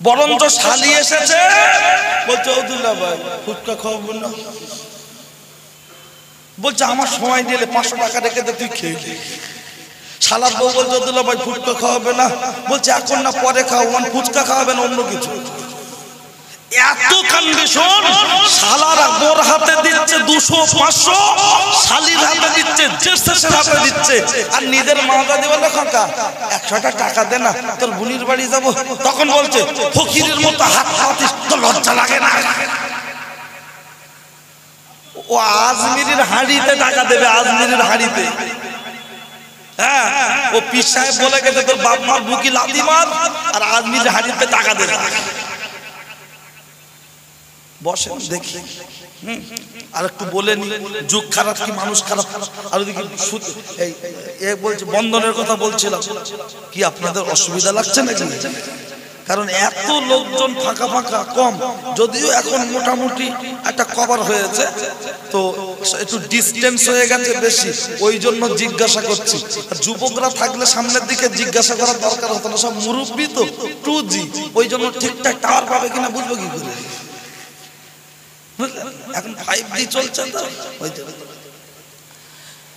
বরঞ্চ শালি এসেছে বলছে আব্দুল্লাহ ভাই ফুচকা খাওয়াবো না, বলছে আমার সময় দিলে 500 টাকা রেখে দে, তুই খেয়ে নে। শালার বউ বলছে আব্দুল্লাহ ভাই ফুচকা খাওয়াবে না, বলছে এখন না পরে খাওয়াবো, ফুচকা খাওয়াবে না অন্য কিছু। এত কন্ডিশন, শালারা বোর হাতে দিচ্ছে 200-500, শালির হাতে দিচ্ছে, জেসের হাতে দিচ্ছে, আর নিজের মাথা দিবে না কাকা 100 টাকা দে না তোর বুনির বাড়ি যাব। তখন বলছে ফকিরের মতো হাত হাতিস, তো লজ্জা লাগে না? ও আজমিরের হাঁড়িতে টাকা দেবে, আজমিরের হাঁড়িতে। হ্যাঁ, ও পীর সাহেব বলে গেছে তোর বাপ মার বুকি লাথি মার, আর আজমিরের হাঁড়িতে টাকা দেবে। বসেন দেখি। আর একটু বলে নি, যুগ খারাপ কি মানুষ খারাপ? আর ওদিকে এই বলছে বন্ধনের কথা বলছিলাম, কি আপনাদের অসুবিধা লাগছে নাকি? কারণ এত লোকজন ফাঁকা ফাঁকা কম, যদিও এখন মোটামুটি একটা কভার হয়েছে, তো একটু ডিস্টেন্স হয়ে গেছে বেশি, ওই জন্য জিজ্ঞাসা করছি। যুবকরা থাকলে সামনের দিকে জিজ্ঞাসা করার দরকার হতো না, সব মুরব্বী তো 2G, ওই জন্য ঠিকঠাক টাওয়ার পাবে কিনা বুঝবো কি করে। এখন 5G চলছে তো ওই জন্য।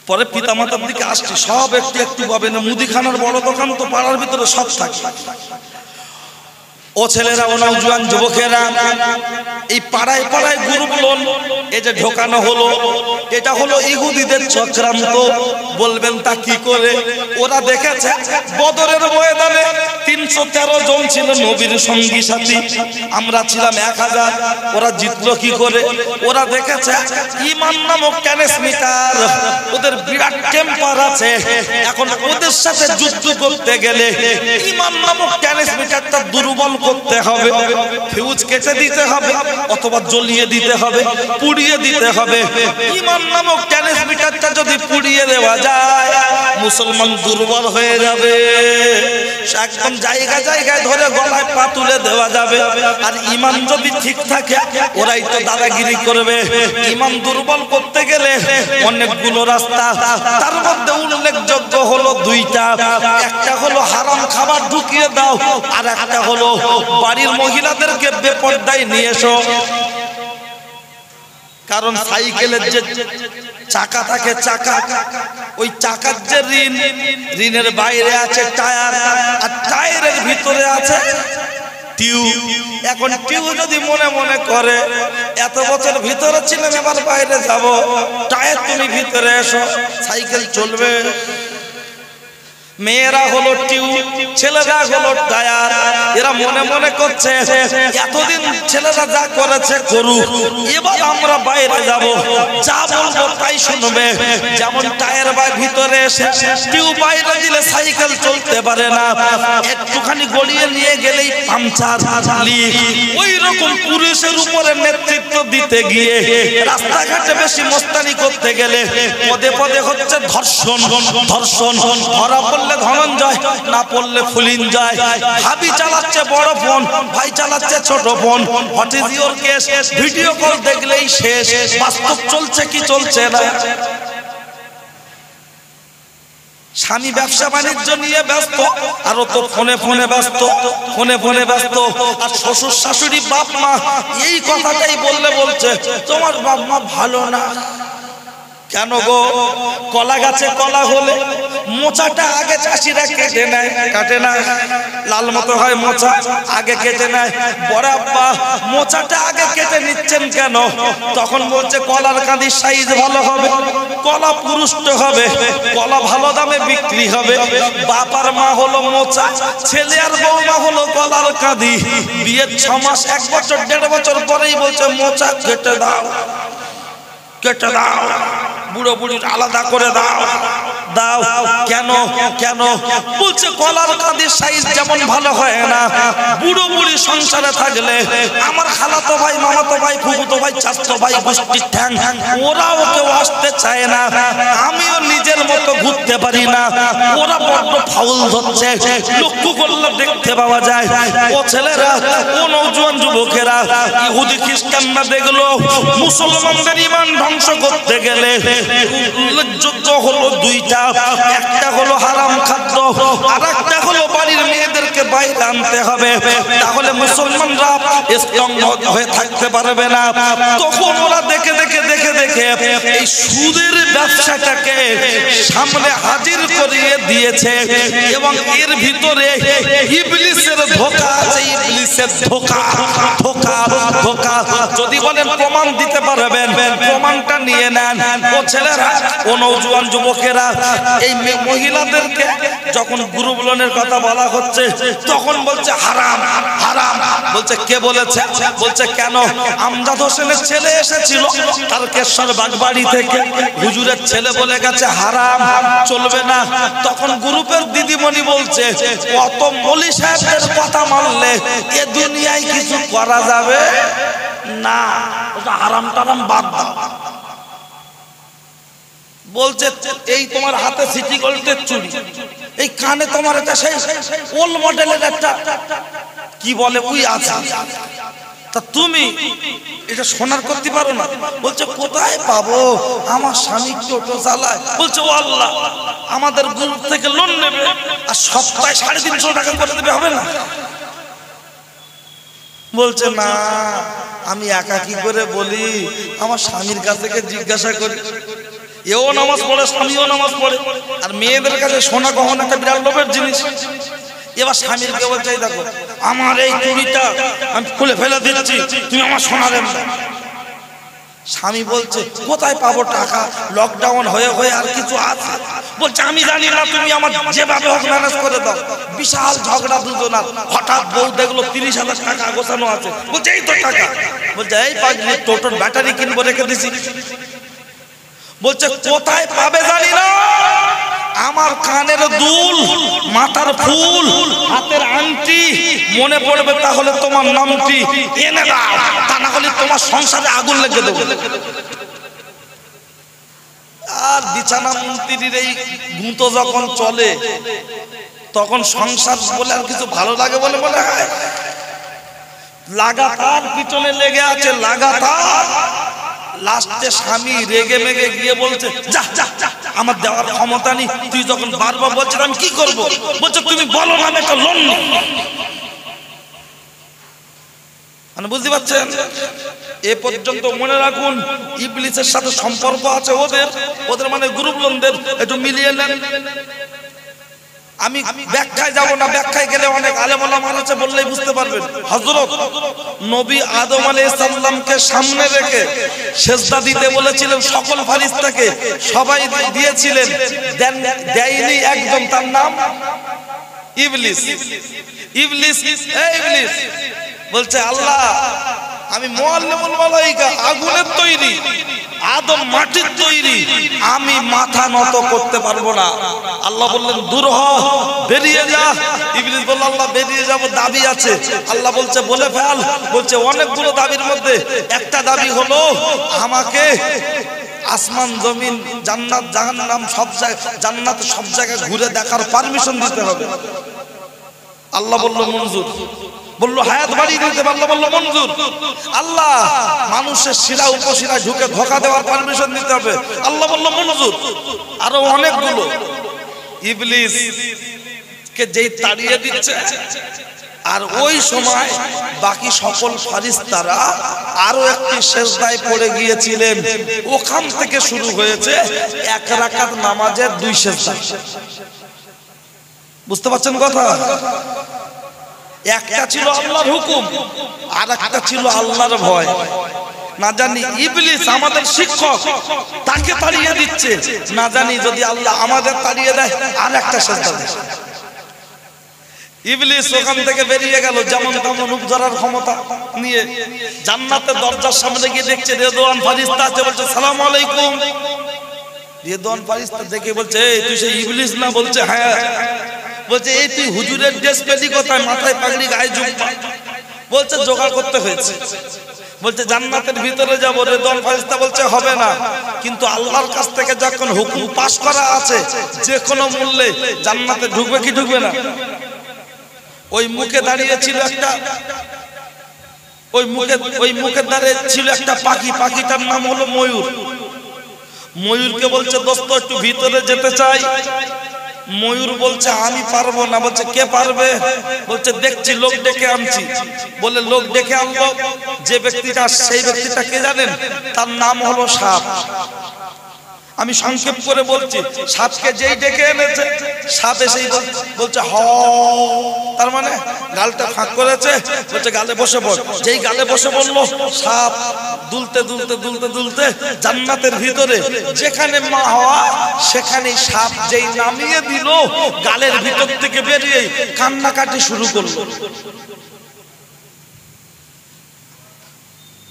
পরে পিতামাতার দিকে আসছে, সব একটু একটু পাবেন। মুদিখানার বড় দোকান তো পাড়ার ভিতরে সব থাকে। ও ছেলেরা, ও নওজোয়ান যুবকেরা, এই পাড়ায় পাড়ায় গ্রুপ লোন এই যে ঢোকানো হলো, এটা হলো ইহুদিদের চক্রান্ত। বলবেন তা কি করে? ওরা দেখেছে বদরের ময়দানে 313 জন ছিল নবীর সঙ্গী সাথী, আমরা ছিলাম 1000। ওরা জিতলো কি করে? ওরা দেখেছে ঈমান নামক ট্রান্সমিটার, ওদের বিরাট টেম্পার আছে। এখন ওদের সাথে যুদ্ধ করতে গেলে ঈমান নামক ট্রান্সমিটারটা দুর্বল করতে হবে, ফিউজ কেটে দিতে হবে, অথবা জ্বলিয়ে দিতে হবে, পুড়িয়ে দিতে হবে। ঈমান নামক ট্রান্সমিটারটা যদি পুড়িয়ে দেওয়া যায়, মুসলমান দুর্বল হয়ে যাবে, একদম জায়গায় জায়গায় ধরে গলায় পা তুলে দেওয়া যাবে। আর ঈমান যদি ঠিক থাকে, ওরাই তো দাদাগিরি করবে। ঈমান দুর্বল করতে গেলে অনেকগুলো রাস্তা, তার মধ্যে উল্লেখযোগ্য হলো 2টা। একটা হলো হারাম খাবার ঢুকিয়ে দাও, আর একটা হলো বাড়ির মহিলাদেরকে বেপরদায় নিয়ে এসো। কারণ সাইকেলের যে চাকা থাকে, চাকা, ওই চাকার যে রিনের বাইরে আছে টায়ার, আর টায়ারের ভিতরে আছে টিউব। এখন টিউব যদি মনে মনে করে এত বছর ভিতরে ছিলাম, এবার বাইরে যাব, টায়ার তুমি ভিতরে এসো, সাইকেল চলবে। মেয়েরা হলো টিউব, ছেলেরা হলো টায়ার। এরা মনে মনে করছে এতদিন ছেলেরা যা করেছে করুক, এবার আমরা বাইরে যাব, যা বলবো তাই শুনবে। যেমন টায়ার ভিতরে এসে টিউব বাইরে দিলে সাইকেল চলতে পারে না, একটুখানি গড়িয়ে নিয়ে গেলেই পাংচার লিক। ওই রকম পুরুষের উপরে নেতৃত্ব দিতে গিয়ে রাস্তাঘাটে বেশি মস্তানি করতে গেলে পদে পদে হচ্ছে ধর্ষণ। ধর্ষণ ধরা পড়লে ধনঞ্জয়, না পড়লে ফুলিঞ্জয়। ভাবি চালাচ্ছে বড় ফোন, ভাই চালাচ্ছে ছোট phone. What is your case? Video call দেখলেই শেষ। বাস্তব চলছে কি চলছে না? স্বামী ব্যবসা বাণিজ্য নিয়ে ব্যস্ত, আর ও তো ফোনে ফোনে ব্যস্ত, ফোনে ফোনে ব্যস্ত। আর শ্বশুর শাশুড়ি বাপ মা এই কথাটাই বলছে তোমার বাপ মা ভালো না। কেন গো? কলা গাছে কলা হলে মোচাটা আগে চাষিরা কেটে নেয়, কাটে না? লাল মতো হয় মোচা, আগে কেটে নেয়। বড় আব্বা মোচাটা আগে কেটে নিচ্ছেন কেন? তখন বলছে কলার কাঁদির সাইজ ভালো হবে, কলা পুরুষ্ট হবে, কলা ভালো দামে বিক্রি হবে। বাপার মা হলো মোচা, ছেলে আর বৌমা হলো কলার কাঁদি। বিয়ের 6 মাস, 1 বছর, 1.5 বছর পরেই বলছে মোচা কেটে দাও, কেটে দাও, বুড়ো বুড়ির আলাদা করে দাও। দাও কেন? কেন বলছে কলার কাঁদির সাইজ যেমন ভালো হয় না, বুড়ো বুড়ি সংসারে থাকলে আমার খালাতো ভাই, মামাতো ভাই, ফুফুতো ভাই, চাচাতো ভাই, গোষ্ঠীর ঠ্যাং, ওরাও কেউ আসতে চায় না। আমিও নিজের মতো ঘুরতে পারি না, ওরা বড্ড ফাউল ধরছে। লক্ষ্য করলে দেখতে পাওয়া যায় ও ছেলেরা, ও নওজোয়ান যুবকেরা, ইহুদি খ্রিস্টানরা দেখলো মুসলমানদের ঈমান ধ্বংস করতে গেলে উল্লেখযোগ্য হলো 2টা। একটা হলো হারাম খাদ্য, আর একটা হলো বাড়ির মেয়েদেরকে বাইরে আনতে হবে, তাহলে মুসলমানরা স্ট্রং হয়ে থাকতে পারবে না। তখন ওরা দেখে এই সুদের ব্যবসাটাকে সামনে হাজির করিয়ে দিয়েছে এবং এর ভিতরে ইবলিসের ধোঁকা আছে, ইবলিসের ধোঁকা। যদি বলেন প্রমাণ দিতে পারবেন, প্রমাণটা নিয়ে নেন। ও ছেলেরা, ও নওজোয়ান যুবকেরা, এই মহিলাদেরকে যখন গ্রুপ লোনের কথা বলা হচ্ছে তখন বলছে হারাম হারাম। বলছে কে বলেছে? বলছে কেন? আমজাদ হোসেনের ছেলে এসেছিল তারকেশ্বর বাগবাড়ি থেকে, হুজুরের ছেলে বলে গেছে হারাম, চলবে না। তখন গ্রুপের দিদিমণি বলছে কত মৌলী সাহেবদের কথা মানলে এ দুনিয়ায় কিছু করা যাবে না, হারাম টারাম বাদ দাও। বলছে এই তোমার হাতে সিটি গোল্ডের চুড়ি, এই কানে তোমার একটা সেই ওল্ড মডেলের একটা কি বলে উই আছে, তা তুমি এটা সোনার করতে পারো না? বলছে কোথায় পাবো, আমার স্বামী টোটো চালায়। বলছে ও আল্লাহ, আমাদের গ্রুপ থেকে লোন নেবে আর সপ্তাহে 350 টাকা করে দেবে, হবে না? বলছে না, আমি একা কি করে বলি, আমার স্বামীর কাছ থেকে জিজ্ঞাসা করি। এও নামাজ পড়ে, স্বামীও নামাজ পড়ে, আর মেয়েদের কাছে সোনা গহনা একটা বিরাট লোভের জিনিস। এবার স্বামীরকে বলছে দেখো আমার এই চুড়িটা আমি খুলে ফেলে দিচ্ছি, তুমি আমার সোনা দেবে। স্বামী বলছে কোথায় পাবো টাকা, লকডাউন হয়ে আর কিছু আছে? বলছে আমি জানি না, তুমি আমার যেভাবে হোক ম্যানেজ করে দাও। বিশাল ঝগড়া দুজনার। হঠাৎ বউ দেখলো 30,000 টাকা গোছানো আছে। বলছে এই তো টাকা। বলছে এই পাগলি, টোটোর ব্যাটারি কিনবো, রেখে দিছি। বলছে কোথায় পাবে জানি না, আমার কানের দুল, মাথার ফুল, হাতের আংটি মনে পড়বে তাহলে তোমার নামটি এনে দাও, তা না হলে তোমার সংসারে আগুন লেগে দেবে। আর বিছানা মন্ত্রীর এই গুঁতো যখন চলে তখন সংসার বলে আর কিছু ভালো লাগে বলে মনে হয়। লাগাতার পিছনে লেগে আছে, লাগাতার। লাস্টে স্বামী রেগে মেগে গিয়ে বলছে যা যা, আমার দেওয়ার ক্ষমতা নেই, তুই যখন বারবার বলছিস আমি কি করব? বলছে তুমি বলো না, আমি একটা লোন নেই। মানে বুঝতে পারছেন? এ পর্যন্ত মনে রাখুন, ইবলিসের সাথে সম্পর্ক আছে ওদের মানে গ্রুপ লোনদের। একটু মিলিয়ে নেন। আমি ব্যাখ্যায় যাব না, ব্যাখ্যায় গেলে অনেক আলেম ওলামা আছে, বললেই বুঝতে পারবেন। হযরত নবী আদম আলাইহিস সালামকে সামনে রেখে সিজদা দিতে বলেছিলেন সকল ফেরেশতাকে, সবাই দিয়েছিলেন, দেয়নি একজন, তার নাম ইবলিস। ইবলিস এই ইবলিস বলছে আল্লাহ আমি মুআল্লিমুল মালায়েকা, আগুনের তৈরি, আদম মাটির তৈরি, আমি মাথা নত করতে পারবো না। আল্লাহ বললেন দূর হ, বেরিয়ে যা। ইবলিস বলল আল্লাহ বেরিয়ে যাব, দাবি আছে। আল্লাহ বলছে বলে ফেল। বলছে অনেকগুলো দাবির মধ্যে একটা দাবি হলো আমাকে আসমান জমিন জান্নাত জাহান্নাম সব জায়গায়, জান্নাত সব জায়গায় ঘুরে দেখার পারমিশন দিতে হবে। আল্লাহ বলল মঞ্জুর। বললো হায়াত বাড়িয়ে দিতে, আল্লাহ বললো মঞ্জুর। আল্লাহ মানুষের শিরা উপশিরা ঢুকে ধোঁকা দেওয়ার পারমিশন দিতে হবে, আল্লাহ বললো মঞ্জুর। আরো অনেকগুলো। ইবলিস কে যেই তাড়িয়ে দিচ্ছে, আর ওই সময় বাকি সকল ফেরেশতারা আরো একটি সিজদায় পড়ে গিয়েছিলেন। ওখান থেকে শুরু হয়েছে 1 রাকাত নামাজের 2 সিজদা। বুঝতে পারছেন কথা? একটা ছিল আল্লাহর হুকুম, আর একটা ছিল আল্লাহর ভয়। না জানি ইবলিস আমাদের শিক্ষক, তাকে তাড়িয়ে দিচ্ছে, না জানি যদি আল্লাহ আমাদের তাড়িয়ে দেয় আর একটা সিজদা দেয়। ইবলিস ওখান থেকে বেরিয়ে গেল যেমন তেমন রূপ ধরার ক্ষমতা নিয়ে। জান্নাতের দরজার সামনে গিয়ে দেখছে রেদওয়ান ফেরেশতা আছে, বলছে সালাম আলাইকুম। রেদওয়ান ফেরেশতা দেখে বলছে এই তুই সেই ইবলিস না? বলছে হ্যাঁ। বলছে এই তুই হুজুরের ড্রেস পেলি কোথায়, মাথায় পাগড়ি, গায়ে জুব্বা? বলছে জোগাড় করতে হয়েছে। বলছে জান্নাতের ভিতরে যাব। রেদওয়ান ফেরেশতা বলছে হবে না, কিন্তু আল্লাহর কাছ থেকে যখন হুকুম পাশ করা আছে যে কোনো মূল্যে জান্নাতে ঢুকবে কি ঢুকবে না? ওই মুখে দাঁড়িয়ে ছিল একটা, ওই মুখের ধারে ছিল একটা পাখি, পাখিটার নাম হলো ময়ূর। ময়ূরকে বলছে দোস্ত একটু ভিতরে যেতে চাই। ময়ূর বলছে আমি পারবো না। বলছে কে পারবে? বলছে দেখছি, লোক ডেকে আনছি। বলে লোক ডেকে আনলো, যে ব্যক্তিটা, সেই ব্যক্তিটা কে জানেন? তার নাম হলো সাপ। আমি সংক্ষেপ করে বলছি, সাপকে যেই ডেকে এনেছে, সাপ এসেই বলছে হ, তার মানে গালটা ফাঁক করেছে, বলছে গালে বসে পড়। যেই গালে বসে বললো, সাপ দুলতে দুলতে দুলতে দুলতে জান্নাতের ভিতরে যেখানে মা হওয়া, সেখানেই সাপ যেই নামিয়ে দিল, গালের ভিতর থেকে বেরিয়ে কান্নাকাটি শুরু করলো।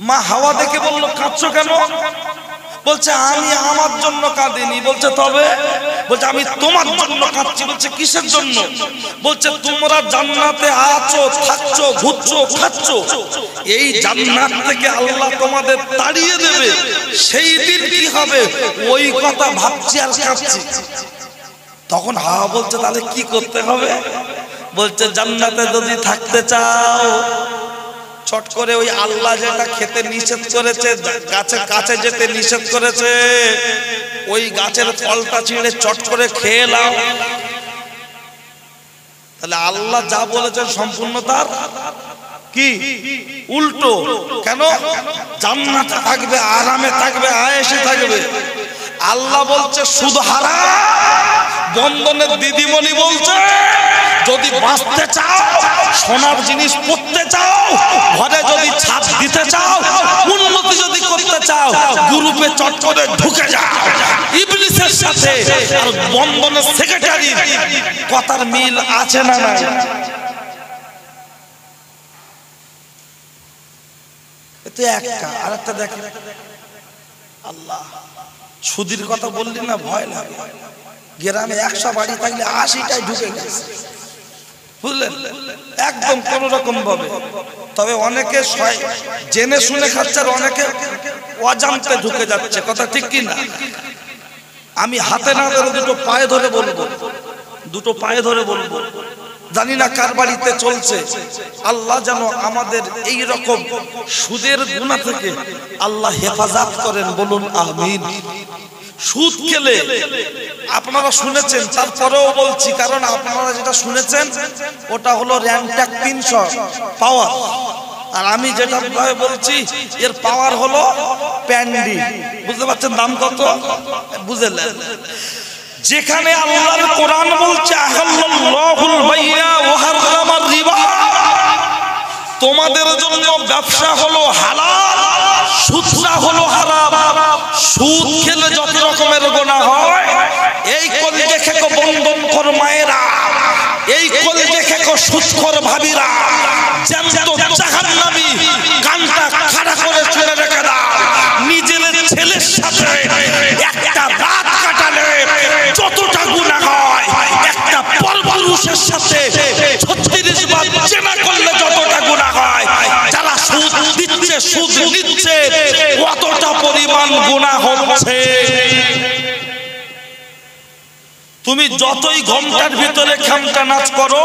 মা হাওয়া দেখে বলল কাঁদছো কেন? বলছে আমি আমার জন্য কাঁদিনি। বলছে তবে? বলছে আমি তোমার জন্য কাঁদছি। বলছে কিসের জন্য? বলছে তোমরা জান্নাতে আছো, থাকছো, ঘুরছো, খাচ্ছো, এই জান্নাত থেকে আল্লাহ তোমাদের তাড়িয়ে দেবে, সেই দিন কি হবে ওই কথা ভাবছি আর কাঁদছি। তখন হাওয়া বলছে তাহলে কি করতে হবে? বলছে জান্নাতে যদি থাকতে চাও, চট করে ওই আল্লাহ যেটা খেতে নিষেধ করেছে, গাছের কাছে যেতে নিষেধ করেছে, ওই গাছের ফলটা ছিঁড়ে চট করে খেয়ে নাও। তাহলে আল্লাহ যা বলেছেন সম্পূর্ণ তার কি উল্টো। কেন? জান্নাতে থাকবে, আরামে থাকবে, আয়েশে থাকবে। আল্লাহ বলছে সুদ হারাম। বন্ধনের দিদিমণি বলছে যদি বাঁচতে চাও, সোনার জিনিস পড়তে চাও, ঘরে যদি ছাদ দিতে চাও, উন্নতি যদি করতে চাও, গ্রুপে চট করে ঢুকে যাও ইবলিসের সাথে। আর বন্ধনের সেক্রেটারি কথার মিল আছে না নাই? এতে একটা। আর একটা দেখেন, আল্লাহ সুদির কথা বললি না ভয় লাগে। গ্রামে 100 বাড়ি থাকলে 80টাই ঢুকে গেছে, বুঝলেন? একদম কোন রকম ভাবে। তবে অনেকে জেনে শুনে খাচ্ছে, আর অনেকে অজান্তে ঢুকে যাচ্ছে। কথা ঠিক কি না? আমি হাতে না ধরে দুটো পায়ে ধরে বলবো, দুটো পায়ে ধরে বলবো, জানি না কার বাড়িতে চলছে। আল্লাহ যেন আমাদের এই রকম সুদের গুনাহ থেকে আল্লাহ হেফাজত করেন, বলুন আমিন। সুদ খেলে আপনারা শুনেছেন, তারপরেও বলছি, কারণ আপনারা যেটা শুনেছেন ওটা হলো র্যান্টাক 300 পাওয়ার, আর আমি যেটা বলছি এর পাওয়ার হলো প্যান্ডি। বুঝতে পারছেন দাম কত? বুঝলেন? যেখানে আল্লাহর কোরআন বলছে আহাল্লাহুল বাইয়া ওয়া হারামার রিবা, তোমাদের জন্য ব্যবসা হলো হালাল, সুদটা হলো হারাম। সুদ খেলে যত রকমের গুনাহ হয়, এই কলজে খেকো বন্ধনখোর মায়েরা, এই কলজে খেকো সুদখোর ভাবিরা, জ্যান্ত জাহান্নামী, কানটা খাড়া করে চলে রেখে দাও। নিজের ছেলের সাথে একটা রাত কাটালে যতটা গুনাহ হয়, একটা পরপুরুষের সাথে 36 বার জেনা করলে যতটা গুনাহ হয়, যারা সুদ দিচ্ছে, সুদ নিচ্ছে, কতটা পরিমাণ গুনাহ হচ্ছে। তুমি যতই ঘন্টার ভিতরে খামটা নাচ করো,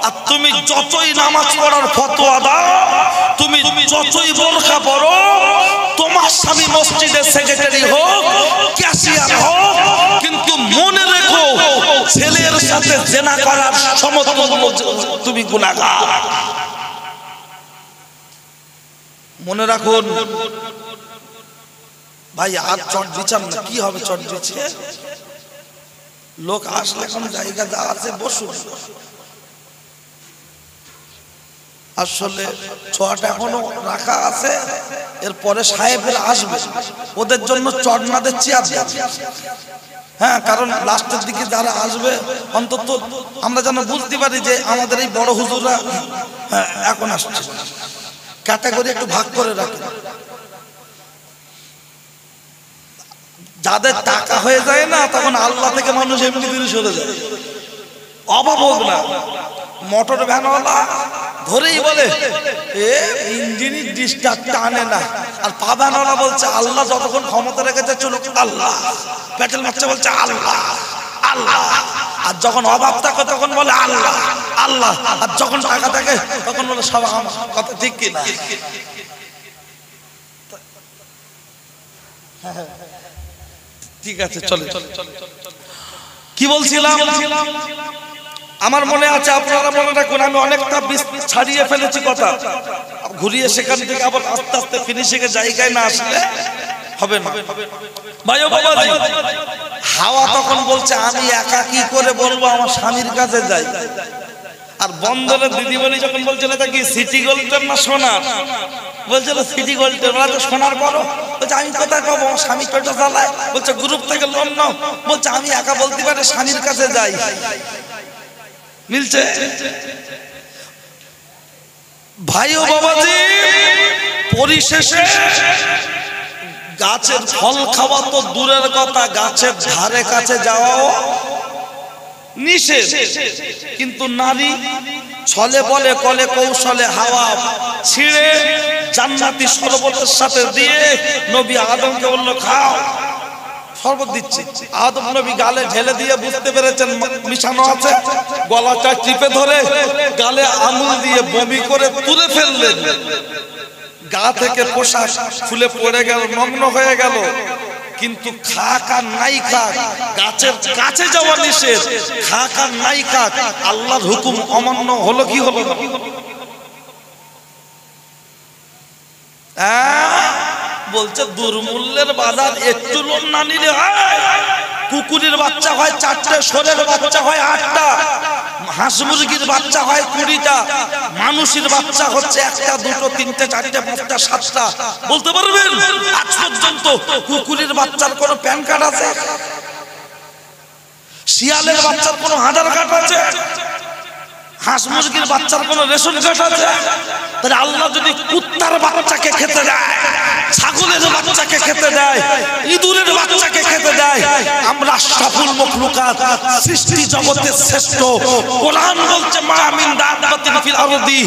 আর তুমি যতই নামাজ পড়ার ফতোয়া দাও, তুমি যতই বোরকা পরো, তোমার স্বামী মসজিদের সেক্রেটারি হোক, ক্যাশিয়ার হোক, কিন্তু মনে রেখো ছেলের সাথে জেনা করার সমতুল্য তুমি গুনাহগার। মনে রাখুন ভাই। আর চট দিচ্ছেন না, কি হবে চট দিচ্ছে? লোক আসলে এখন জায়গা যা আছে বসুন। আসলে চট এখনো রাখা আছে, এরপরে সাহেবের আসবে, ওদের জন্য চট না দিয়ে চেয়ার দেবে। হ্যাঁ, কারণ লাস্টের দিকে যারা আসবে অন্তত আমরা যেন বুঝতে পারি যে আমাদের এই বড় হুজুররা হ্যাঁ এখন আসছে। ক্যাটাগরি একটু ভাগ করে রাখে। যাদের টাকা হয়ে যায় না, তখন আল্লাহ থেকে মানুষ এমনি দূরে সরে যায়। অভাব হোক না, মোটর ভ্যানওয়ালা ধরেই বলে এ ইঞ্জিনের ডিস্টার্ব টানে না, আর পা ভ্যানওয়ালা বলছে আল্লাহ যতক্ষণ ক্ষমতা রেখেছে চলুক আল্লাহ, পেট্রোল মারছে বলছে আল্লাহ আল্লাহ, আর যখন অভাব থাকে তখন বলে আল্লাহ আল্লাহ, আর যখন টাকা থাকে তখন বলে সব আমার। কথা ঠিক কিনা? ঠিক আছে, চলে। কি বলছিলাম? আমার মনে আছে, আপনারা মনে রাখুন, আমি অনেকটা ছাড়িয়ে ফেলেছি কথা, ঘুরিয়ে সেখান থেকে আবার আস্তে আস্তে ফিনিশিং এর জায়গায় না আসলে হবে না। ভাই ও বাবাজি, হাওয়া তখন বলছে আমি একা কি করে বলবো, আমার স্বামীর কাছে যাই। আর বন্দরের দিদিমণি যখন বলছিল এটা কি সিটি গোল্ডের না সোনার, বলছিল সিটি গোল্ডের। ওরা তো সোনার বড়, বলছে আমি কোথায় পাবো, আমার স্বামী টোটো চালায়। বলছে গ্রুপ থেকে লোন নাও। বলছে আমি একা বলতে পারি, স্বামীর কাছে যাই। মিলছে? ভাই ও বাবাজি, পরিশেষে গাছের ফল খাওয়া তো দূরের কথা, গাছের ধারে কাছে যাওয়াও নিষেধ। কিন্তু নারী ছলে বলে কলে কৌশলে হাওয়া ছিঁড়ে জান্নাতি শরবতের সাথে দিয়ে নবী আদমকে বলল খাও। শরবত দিচ্ছি, আদম নবী গালে ঢেলে দিয়ে বুঝতে পেরেছেন মিশানো আছে, গলাটা টিপে ধরে গালে আঙুল দিয়ে বমি করে তুলে ফেললেন। গা থেকে পোশাক খুলে পড়ে গেল, নগ্ন হয়ে গেল। কিন্তু খাক আর নাই খাক, গাছের কাছে যাওয়া নিষেধ। খাক আর নাই খাক, আল্লাহর হুকুম অমান্য হলো কি হলো না? বলছে দুর্মূল্যের বাজার, একটু লোন না নিলে হয়। কুকুরের বাচ্চা হয় 4টে, সোরের বাচ্চা হয় 8টা, হাঁস মুরগির বাচ্চা হয় 20টা, মানুষের বাচ্চা হচ্ছে 1টা, 2টো, 3টে, 4টে, 5টা, 7টা। বলতে পারবেন আজ পর্যন্ত কুকুরের বাচ্চার কোনো প্যান কার্ড আছে? শিয়ালের বাচ্চার কোনো আধার কার্ড আছে? হাঁস মুরগির বাচ্চার কোনো রেশন কার্ড আছে? তাহলে আল্লাহ যদি কুত্তার বাচ্চাকে খেতে দেয়, ছাগলের বাচ্চাকে খেতে দেয়, ইঁদুরের বাচ্চাকে খেতে দেয়, আমরা আশরাফুল মাখলুকাত, সৃষ্টি জগতের শ্রেষ্ঠ। কোরআন বলছে মা মিন দাব্বাতিন ফিল আরদি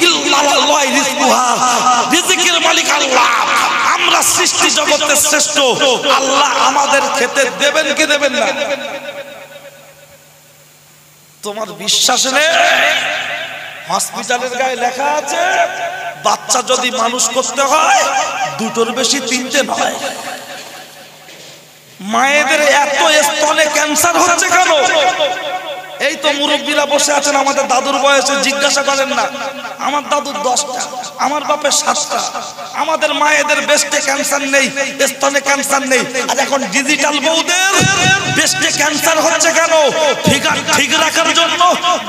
ইল্লা আলাল্লাহি রিজকুহা, রিজিকের মালিক আল্লাহ। আমরা সৃষ্টি জগতের শ্রেষ্ঠ, আল্লাহ আমাদের খেতে দেবেন কি দেবেন না? তোমার বিশ্বাস নেই? হসপিটালের গায়ে লেখা আছে বাচ্চা যদি মানুষ করতে হয় 2টোর বেশি 3টে নয়। মায়েদের এত স্তনে ক্যান্সার হচ্ছে কেন? এই তো মুরব্বীরা বসে আছেন আমাদের দাদুর বয়সে, জিজ্ঞাসা করেন না। আমার দাদুর 10টা, আমার বাপের 7টা। আমাদের মায়েদের বেস্টে ক্যান্সার নেই, স্তনে ক্যান্সার নেই। আর এখন ডিজিটাল বউদের বেস্টে ক্যান্সার হচ্ছে কেন? ফিগার ঠিক রাখার জন্য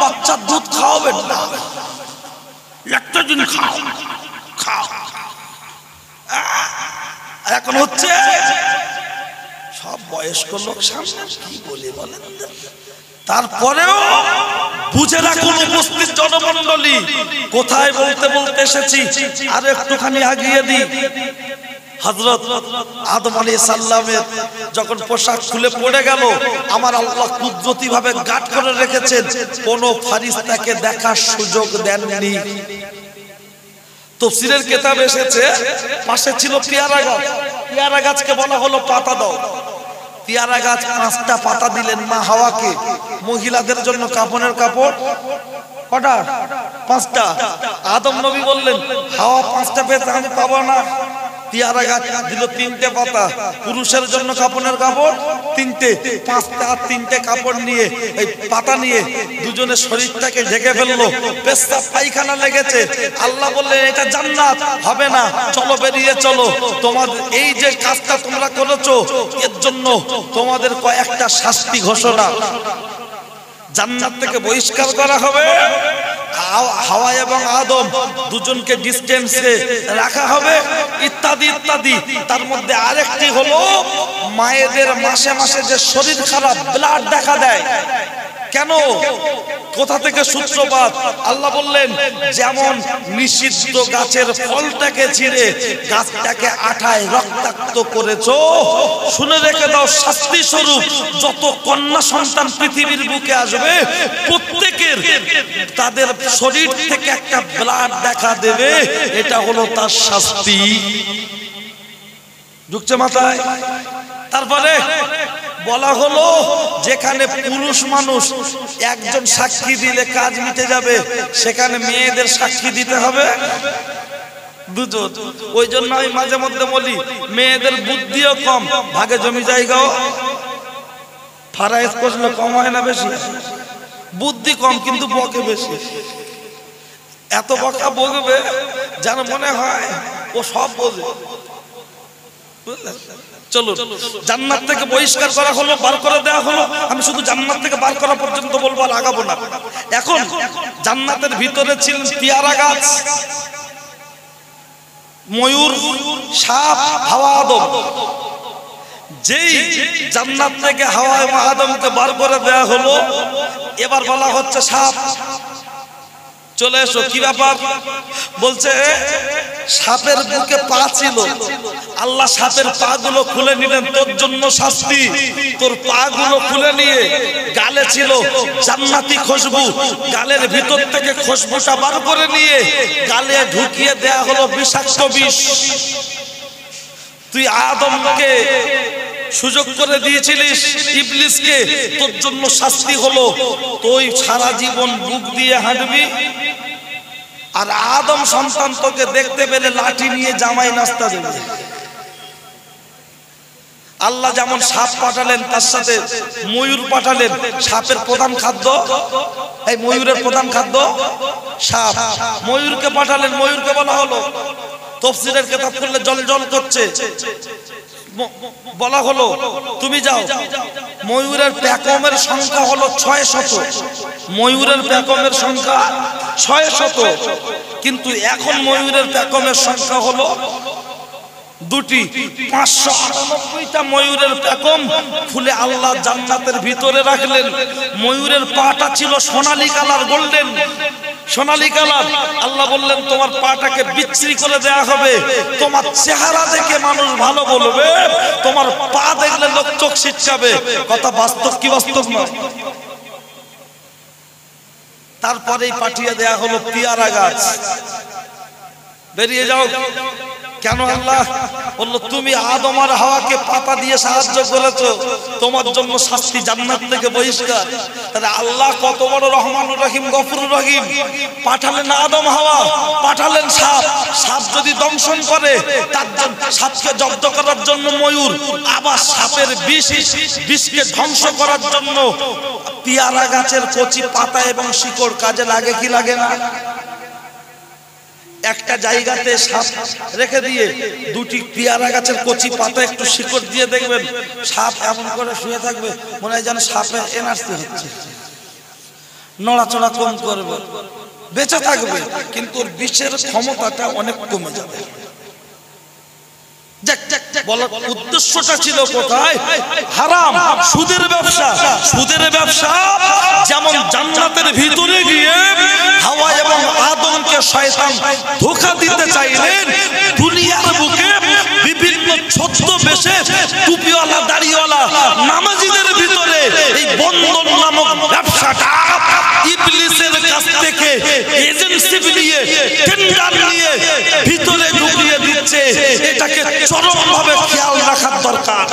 বাচ্চার দুধ খাওয়াবেন না, একটা দিন খাও খাও। এখন হচ্ছে সব বয়স্ক লোক সামনে, কি বলি বলেন? তারপরেও বুঝে রাখুন উপস্থিত জনমন্ডলী, কোথায় বলতে বলতে এসেছি। আর একটুখানি আগিয়ে দিই। হযরত আদম আলাইহিস সালামের যখন পোশাক খুলে পড়ে গেল, আমার আল্লাহ কুদরতি ভাবে গার্ড করে রেখেছেন, কোন ফারিস্তাকে দেখার সুযোগ দেননি। তাফসীরের কিতাব এসেছে পাশে ছিল পেয়ারা গাছ, পেয়ারা গাছকে বলা হলো পাতা দাও। পেয়ারা গাছ 5টা পাতা দিলেন মা হাওয়াকে, মহিলাদের জন্য কাফনের কাপড় কটা? 5টা। আদম নবী বললেন হাওয়া 5টা পেতে আমি পাবো না। পেয়ারা গাছ দিল 3টে পাতা, পুরুষের জন্য কাফনের কাপড় 3টে। 5টা আর 3টে কাপড় নিয়ে, এই পাতা নিয়ে দুজনের শরীরটাকে ঢেকে ফেললো। পেশাব পায়খানা লেগেছে। আল্লাহ বললেন এটা জান্নাত হবে না, চলো বেরিয়ে চলো। তোমাদের এই যে কাজটা তোমরা করেছো, এর জন্য তোমাদের কয়েকটা শাস্তি ঘোষণা। জান্নাত থেকে বহিষ্কার করা হবে, হাওয়া এবং আদম দুজনকে ডিস্টেন্সে রাখা হবে, ইত্যাদি ইত্যাদি। তার মধ্যে আরেকটি হলো মায়েদের মাসে মাসে যে শরীর খারাপ, ব্লাড দেখা দেয়, কেন? কোথা থেকে সূত্রপাত? আল্লাহ বললেন যেমন নিষিদ্ধ গাছের ফলটাকে ছিঁড়ে গাছটাকে আঠায় রক্তাক্ত করেছো, শুনে রেখে দাও শাস্তি স্বরূপ যত কন্যা সন্তান পৃথিবীর বুকে আসবে প্রত্যেকের তাদের শরীর থেকে একটা ব্লাড দেখা দেবে, এটা হলো তার শাস্তি। ঢুকছে মাথায়? তারপরে বলা হলো যেখানে পুরুষ মানুষ একজন সাক্ষী দিলে কাজ মিটে যাবে, সেখানে মেয়েদের সাক্ষী দিতে হবে 2জন। ওই জন্য আমি মাঝে মধ্যে বলি মেয়েদের বুদ্ধিও কম, ভাগে জমি জায়গাও ফারাইজ করলে কম হয় না বেশি? বুদ্ধি কম কিন্তু বকে বেশি। এত বকা বকবে যেন মনে হয় ও সব বোঝে। বুঝলেন? চলো, জান্নাত থেকে বহিষ্কার করা হলো, বার করে দেওয়া হলো। আমি শুধু জান্নাত থেকে বার করা পর্যন্ত বলবো, আর আগাবো না। এখন জান্নাতের ভিতরে ছিলেন পেয়ারা গাছ, ময়ূর, সাপ, হাওয়া আদম। যেই জান্নাত থেকে হাওয়া আদমকে বার করে দেওয়া হলো, এবার বলা হচ্ছে সাপ চলে এসো। কি ব্যাপার? বলছে সাপের বুকে পা ছিল, আল্লাহ সাপের পা গুলো খুলে নিলেন, তোর জন্য শাস্তি। তোর পা গুলো খুলে নিয়ে গালে ছিল জান্নাতি খুশবু, গালের ভিতর থেকে খুশবুটা বার করে নিয়ে গালে ঢুকিয়ে দেয়া হলো বিষাক্ত বিষ। তুই আদমকে সুযোগ করে দিয়েছিলিস ইবলিসকে, তোর জন্য শাস্তি হলো, তুই সারা জীবন বুক দিয়ে হাঁটবি। আর আদম সন্তান তোকে দেখতে পেলে লাঠি নিয়ে জামাই নাস্তা দেবে। আল্লাহ যেমন সাপ পাঠালেন, তার সাথে ময়ূর পাঠালেন। সাপের প্রধান খাদ্য, এই ময়ূরের প্রধান খাদ্য সাপ। ময়ূরকে পাঠালেন, ময়ূরকে বলা হলো, তাফসীরের কিতাব খুললে জল জল করছে, বলা হলো তুমি যাও। ময়ূরের প্যাকমের সংখ্যা হলো 600। ময়ূরের প্যাকমের সংখ্যা 600, কিন্তু এখন ময়ূরের প্যাকমের সংখ্যা হলো দুটি। 598টা ময়ূরের প্যাকম খুলে আল্লাহ জান্নাতের ভিতরে রাখলেন। ময়ূরের পাটা ছিল সোনালী কালার, গোল্ডেন সোনালী কালার। আল্লাহ বললেন তোমার পাটাকে বিচ্ছিরি করে দেয়া হবে। তোমার চেহারা দেখে মানুষ ভালো বলবে, তোমার পা দেখলে লোক চোখ ছিটকাবে। কথা বাস্তব কি বাস্তব না? তারপরেই পাঠিয়ে দেয়া হলো পেয়ারা গাছ, বেরিয়ে যাও। কেন? আল্লাহ বলল তুমি আদম আর হাওয়াকে পাতা দিয়ে সাহায্য করেছো, তোমার জন্য শাস্তি, জান্নাত থেকে বহিষ্কার। তাহলে আল্লাহ কত বড় রহমানুর রহিম, গফুরুর রহিম। পাঠালেন আদম হাওয়া, পাঠালেন সাপ। সাপ যদি দংশন করে, তার জন্য সাপকে জব্দ করার জন্য ময়ূর, আবার সাপের বিষকে ধ্বংস করার জন্য পেয়ারা গাছের কচি পাতা এবং শিকড় কাজে লাগে কি লাগে না? একটা জায়গাতে সাপ রেখে দিয়ে দুটি পেয়ারা গাছের কচি পাতা একটু শিকড় দিয়ে দেখবেন, সাপ এমন করে শুয়ে থাকবে, মনে হয় যেন সাপের এনার্জি হচ্ছে, নড়াচড়া কম করবে, বেঁচে থাকবে, কিন্তু ওর বিষের ক্ষমতাটা অনেক কমে যাবে। বলার উদ্দেশ্যটা ছিল কোথায়? হারাম, সুদের ব্যবসা। সুদের ব্যবসা যেমন জান্নাতের ভিতরে গিয়ে হাওয়া এবং আদমকে শয়তান ধোঁকা দিতে চাইলেন, দুনিয়ার বুকে বিভিন্ন ছদ্মবেশে টুপিওয়ালা, দাড়িওয়ালা নামাজিদের ভিতরে এই বন্ধন নামক ব্যবসাটা ইবলিসের কাছ থেকে এজেন্সি নিয়ে, টেন্ডার নিয়ে ভিতরে ঢুকিয়ে দিচ্ছে। এটাকে চরমভাবে খেয়াল রাখার দরকার।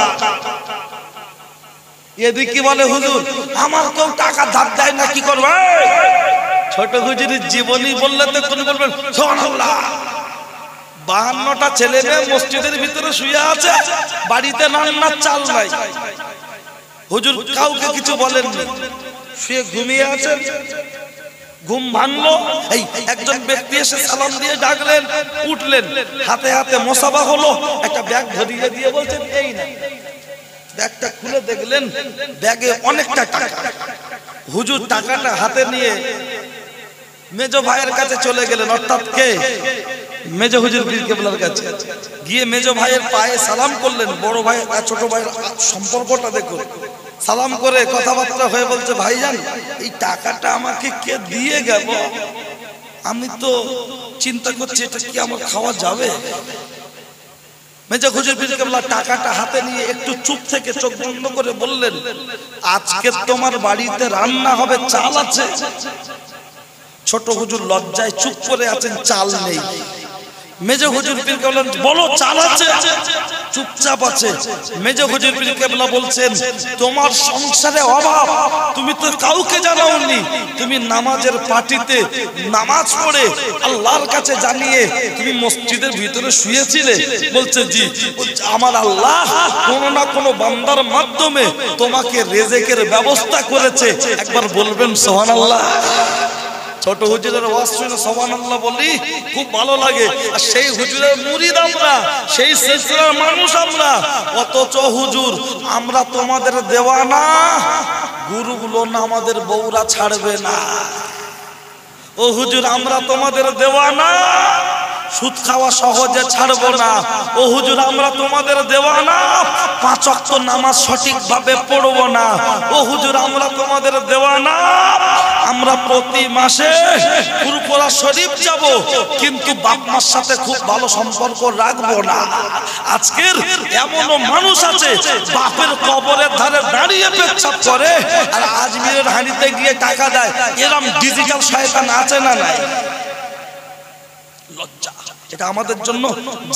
এদিকে বলে হুজুর আমার কেউ টাকা ধার দেয় না, কি করবে? ছোট হুজুরের জীবনী বললে তো কোন বলবেন সুবহানাল্লাহ। 52টা ছেলে মেয়ে মসজিদের ভিতরে শুয়ে আছে, বাড়িতে রান্নার চাল নাই। হুজুর কাউকে কিছু বলেননি, শুয়ে ঘুমিয়ে আছেন। ঘুম ভাঙলো, এই একজন ব্যক্তি এসে সালাম দিয়ে ডাকলেন, উঠলেন, হাতে হাতে মোসাফা হলো, একটা ব্যাগ ধরিয়ে দিয়ে বলছেন এই না। ব্যাগটা খুলে দেখলেন ব্যাগে অনেকটা টাকা। হুজুর টাকাটা হাতে নিয়ে মেজো ভাইয়ের কাছে চলে গেলেন, অর্থাৎ কে? মেজো হুজুর পীর কেবলার কাছে গিয়ে মেজো ভাইয়ের পায়ে সালাম করলেন। বড় ভাই আর ছোট ভাইয়ের সম্পর্কটা দেখুন। সালাম করে কথাবার্তা হয়ে বলছে ভাইজান এই টাকাটা আমাকে কে দিয়ে গেল, আমি তো চিন্তা করছি এটা কি আমার খাওয়া যাবে? মেজো হুজুর পীর কেবলা টাকাটা হাতে নিয়ে একটু চুপ থেকে চোখ বন্ধ করে বললেন, আজকে তোমার বাড়িতে রান্না হবে, চাল আছে? ছোট হুজুর লজ্জায় চুপ করে আছেন, চাল নেই। মেজ হুজুর পীর কেবলা বলো চালাচ্ছে, চুপচাপ আছে। মেজ হুজুর পীর কেবলা বলছেন তোমার সংসারে অভাব, তুমি তো কাউকে জানাওনি, তুমি নামাজের পার্টিতে নামাজ পড়ে আল্লাহর কাছে জানিয়ে তুমি মসজিদের ভিতরে শুয়েছিলে। বলছে জি। আমার আল্লাহ কোন না কোন বান্দার মাধ্যমে তোমাকে রিজিকের ব্যবস্থা করেছে, একবার বলবেন সুবহানাল্লাহ। ছোট হুজুরের ওয়াজ শুনে সুবহানাল্লাহ বলি, খুব ভালো লাগে। আর সেই হুজুরের মুরিদ আমরা, সেই সিলসিলার মানুষ আমরা। অথচ হুজুর আমরা তোমাদের দেওয়ানা, গুরুগুলো না আমাদের বউরা ছাড়বে না। ও হুজুর আমরা তোমাদের দেওয়ানা, সুদ খাওয়া সহজে ছাড়বো না। ও হুজুর আমরা তোমাদের দেওয়ানা, 5 ওয়াক্ত নামাজ সঠিকভাবে পড়বো না। ও হুজুর আমরা তোমাদের দেওয়ানা, আমরা প্রতি মাসে ফুরফুরা শরীফ যাব, কিন্তু বাপ মার সাথে খুব ভালো সম্পর্ক রাখবো না। আজকের এমনও মানুষ আছে বাপের কবরের ধারে দাঁড়িয়ে পেচ্ছাপ করে আর আজমিরের হাঁড়িতে গিয়ে টাকা দেয়। এরকম ডিজিটাল শয়তান আছে না নাই? লজ্জা, এটা আমাদের জন্য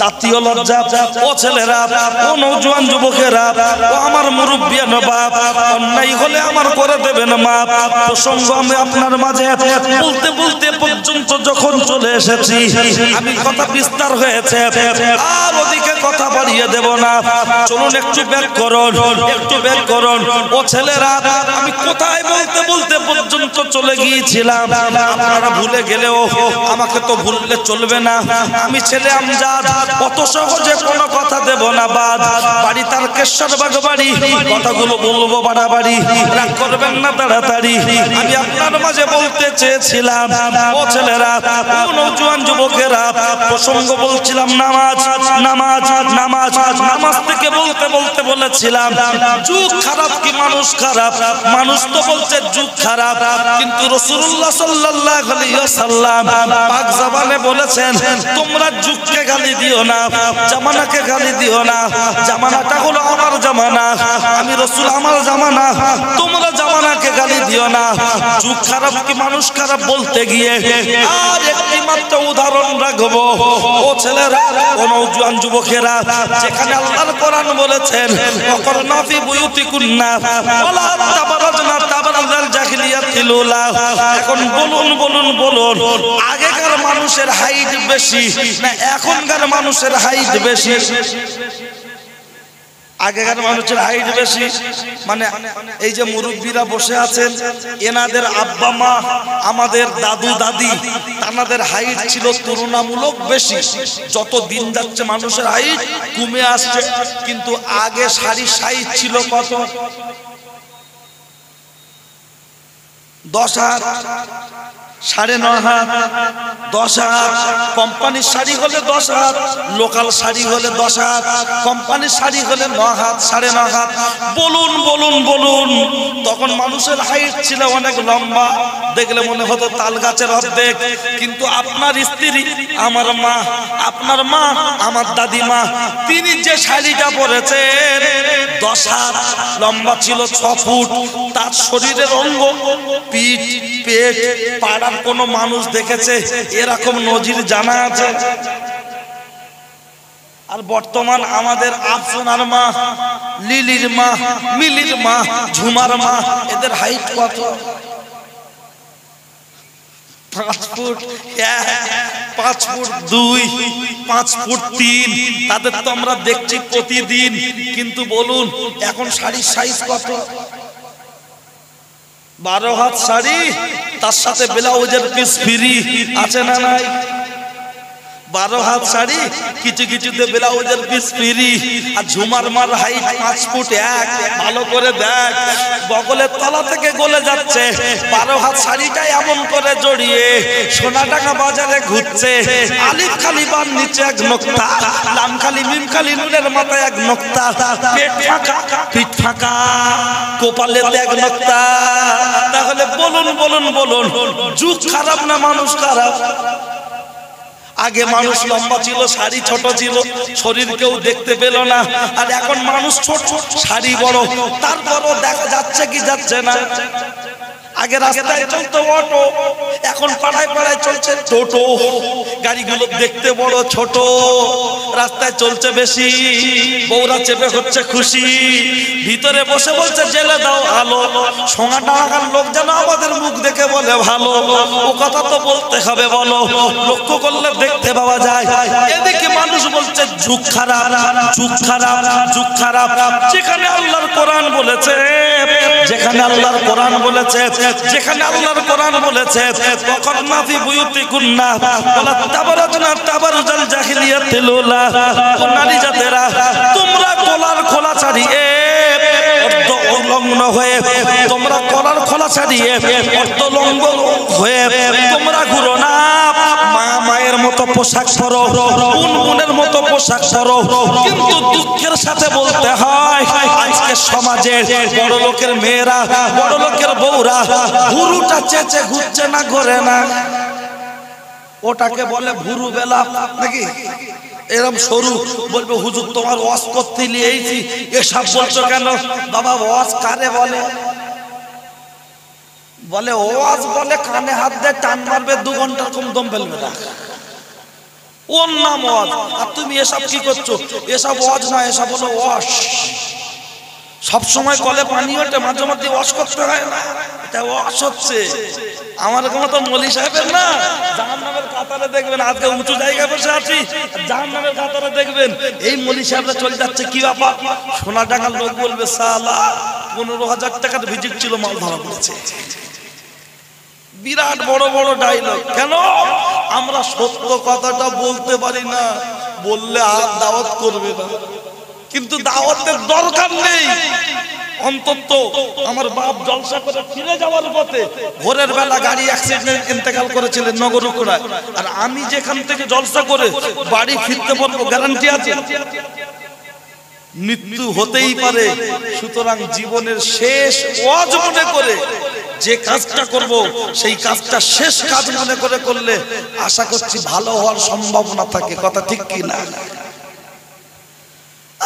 জাতীয় লজ্জা। ও ছেলেরা, ও নওজোয়ান যুবকেরা, ও আমার মুরব্বিয়ান বাপ, অন্যায় হলে আমার করে দেবেন মাপ। প্রসঙ্গ আমি আপনার মাঝে বলতে বলতে পর্যন্ত যখন চলে এসেছি, আমি কথা বিস্তার হয়েছে, আর ওদিকে কথা বাড়িয়ে দেব না। চলুন একটু ব্যাক করুন, একটু ব্যাক করুন। ও ছেলেরা, আমি কোথায় বলতে বলতে পর্যন্ত চলে গিয়েছিলাম, আপনারা ভুলে গেলেও আমাকে তো ভুললে চলবে না। আমি ছেলে আমজাদ, অত সহজে কোনো কথা দেব না বাদ। বাড়ি তার কেশ্বরবাগ বাড়ি, কথাগুলো বলবো বাড়াবাড়ি, রাগ করবেন না তাড়াতাড়ি। আমি আপনার মাঝে বলতে চেয়েছিলাম, ও ছেলেরা, ও নওজোয়ান যুবকেরা, প্রসঙ্গ বলছিলাম নামাজ, নামাজ, নামাজ। নামাজ থেকে বলতে বলতে বলেছিলাম যুগ খারাপ কি মানুষ খারাপ? মানুষ তো বলছে যুগ খারাপ, কিন্তু রাসূলুল্লাহ সাল্লাল্লাহু আলাইহি ওয়াসাল্লাম পাক জবানে বলেছেন তোমরা যুগকে গালি দিও না, জামানাকে গালি দিও না। জামানাটা হলো আমার জামানা, আমি রাসূল আমার জামানা, তোমরা জামানাকে গালি দিও না। যুগ খারাপ কি মানুষ খারাপ বলতে গিয়ে আর একটি মাত্র উদাহরণ রাখবো। ও ছেলেরা, ও নওজোয়ান যুবকেরা, যেখানে আল্লাহর কোরআন বলেছেন ওয়াকরনা ফি বুয়ুতিকুন্না ওয়ালা তাবারাজনা তাবারাজাল জাহিলিয়াতিল উলা। এখন বলুন বলুন বলুন, আগেকার মানুষের হাইট বেশি না এখনকার মানুষের হাইট বেশি? আগেকার মানুষের হাইট বেশি। মানে এই যে মুরব্বীরা বসে আছেন, এনাদের আব্বা মা, আমাদের দাদু দাদি, তাদের হাইট ছিল তুলনামূলক বেশি। যত দিন যাচ্ছে মানুষের হাইট কমে আসছে। কিন্তু আগে শাড়ির সাইজ ছিল কত? 10 হাত, 9.5 হাত, 10 হাত। কোম্পানির শাড়ি হলে 10 হাত, লোকাল শাড়ি হলে 10 হাত, কোম্পানির শাড়ি হলে 9 হাত, 9.5 হাত। বলুন বলুন বলুন, তখন মানুষের হাইট ছিল অনেক লম্বা, দেখলে মনে হতো তাল গাছের অর্ধেক। কিন্তু আপনার স্ত্রী, আমার মা, আপনার মা, আমার দাদিমা, তিনি যে শাড়িটা পরেছেন 10 হাত লম্বা ছিল, 6 ফুট। তার শরীরের অঙ্গ, পিঠ, পেট, পাড়ার কোন মানুষ দেখেছে এরকম নজির জানা আছে? আর বর্তমান আমাদের আফসানার মা, লিলির মা, মিলির মা, ঝুমার মা, এদের হাইট কত? 5 ফুট 1, 5 ফুট 2, 5 ফুট 3। তাদের তো আমরা দেখছি প্রতিদিন। কিন্তু বলুন এখন শাড়ির সাইজ কত? 12 হাত শাড়ি, তার সাথে ব্লাউজের পিস ফ্রি আছে না নাই? 12 হাত শাড়ি, কিছু কিছুতে ব্লাউজের পিস ফ্রি। আর ঝুমার মার হাইট 5 ফুট 1। ভালো করে দেখ, বগলের তলা থেকে গলে যাচ্ছে। 12 হাত শাড়িটা এমন করে জড়িয়ে সোনাডাঙ্গা বাজারে ঘুরছে। আলিফ খালি বান নিচে 1 নোক্তা, লাম খালি মিম খালি নুনের মাথায় 1 নোক্তা, পেট ফাঁকা, পিঠ ফাঁকা, কপালেতে 1 নোক্তা। তাহলে বলুন বলুন বলুন, যুগ খারাপ না মানুষ খারাপ? আগে মানুষ লম্বা ছিল, শাড়ি ছোট ছিল, শরীর কেউ দেখতে পেল না। আর এখন মানুষ ছোট, শাড়ি বড়, তারপরও দেখা যাচ্ছে কি যাচ্ছে না? আগে রাস্তায় চলতো অটো, এখন পাড়ায় পাড়ায় চলছে টোটো। গাড়িগুলো দেখতে বড় ছোট, রাস্তায় চলছে বেশি, বউরা চেপে হচ্ছে খুশি, ভিতরে বসে বলছে জেলে দাও আলো। সোঙা টাকার লোক যেন আমাদের মুখ দেখে বলে ভালো, ও কথা তো বলতে হবে বলো, লক্ষ্য করলে দেখতে পাওয়া যায়। এদিকে মানুষ বলছে যুগ খারাপ, যুগ খারাপ, যুগ খারাপ। যেখানে আল্লাহর কোরআন বলেছে, যেখানে আল্লাহর কোরআন বলেছে, যেখানে আল্লাহর কোরআন বলেছে ওয়াকারনা ফি বুয়ুতিকুন্না ওয়ালা তাবারাজনা তাবারুজাল জাহিলিয়াতিল উলা, ও নারী জাতেরা তোমরা কলার খোলা ছাড়িয়ে অর্ধলগ্ন হয়ে, তোমরা কলার খোলা ছাড়িয়ে অর্ধলগ্ন হয়ে তোমরা ঘুরো না। মা মায়ের মতো পোশাক পরো, বোন বোনের মতো পোশাক পরো। কিন্তু দুঃখের সাথে বলতে হয় আজকে সমাজে বড় লোকের মেয়েরা, বড় লোকের বউরা ভুরুটা চেঁচে ঘুরছে না, ঘরে না। ওটাকে বলে ভুরু বেলা নাকি, এরকম সরু। বলবে হুজুর তোমার ওয়াজ করতে নিয়েছি, এসব বলছো কেন? বাবা ওয়াজ কারে বলে? বলে ওয়াজ বলে কানে হাত দিয়ে টান মারবে, 2 ঘন্টা কম দম ফেলবে না, ওর নাম ওয়াজ। আর তুমি এসব কি করছো? এসব ওয়াজ না, এসব হলো ওয়াশ। সব সময় কলে পানি ওঠে, মাঝে মাঝে ওয়াশ করতে হয় না, এটা ওয়াশ হচ্ছে। আমার মতো মলি সাহেবের না, জাহান্নামের কাতারে দেখবেন, আজকে উঁচু জায়গায় বসে আছি, জাহান্নামের কাতারে দেখবেন এই মলি সাহেবরা চলে যাচ্ছে। কি ব্যাপার? সোনাডাঙ্গার লোক বলবে সালা 15,000 টাকার ভিজিট ছিল, মাল ধরা পড়েছে। বিরাট বড় বড় ডায়লগ। কেন? আমরা সত্য কথাটা বলতে পারি না, বললে আর দাওয়াত করবে না। কিন্তু দাওয়াতের দরকার নেই। অন্তত আমার বাপ জলসা করে ফিরে যাওয়ার পথে ভোরের বেলা গাড়ি অ্যাক্সিডেন্টে ইন্তেকাল করেছিলেন নগরুকুড়ায়, আর আমি যেখান থেকে জলসা করে বাড়ি ফিরতে পারবো গ্যারান্টি আছে? মৃত্যু হতেই পারে। সুতরাং জীবনের শেষ ওয়াজ মনে করে যে কাজটা করব, সেই কাজটা শেষ কাজ মনে করে করলে আশা করছি ভালো হওয়ার সম্ভাবনা থাকে। কথা ঠিক কি না?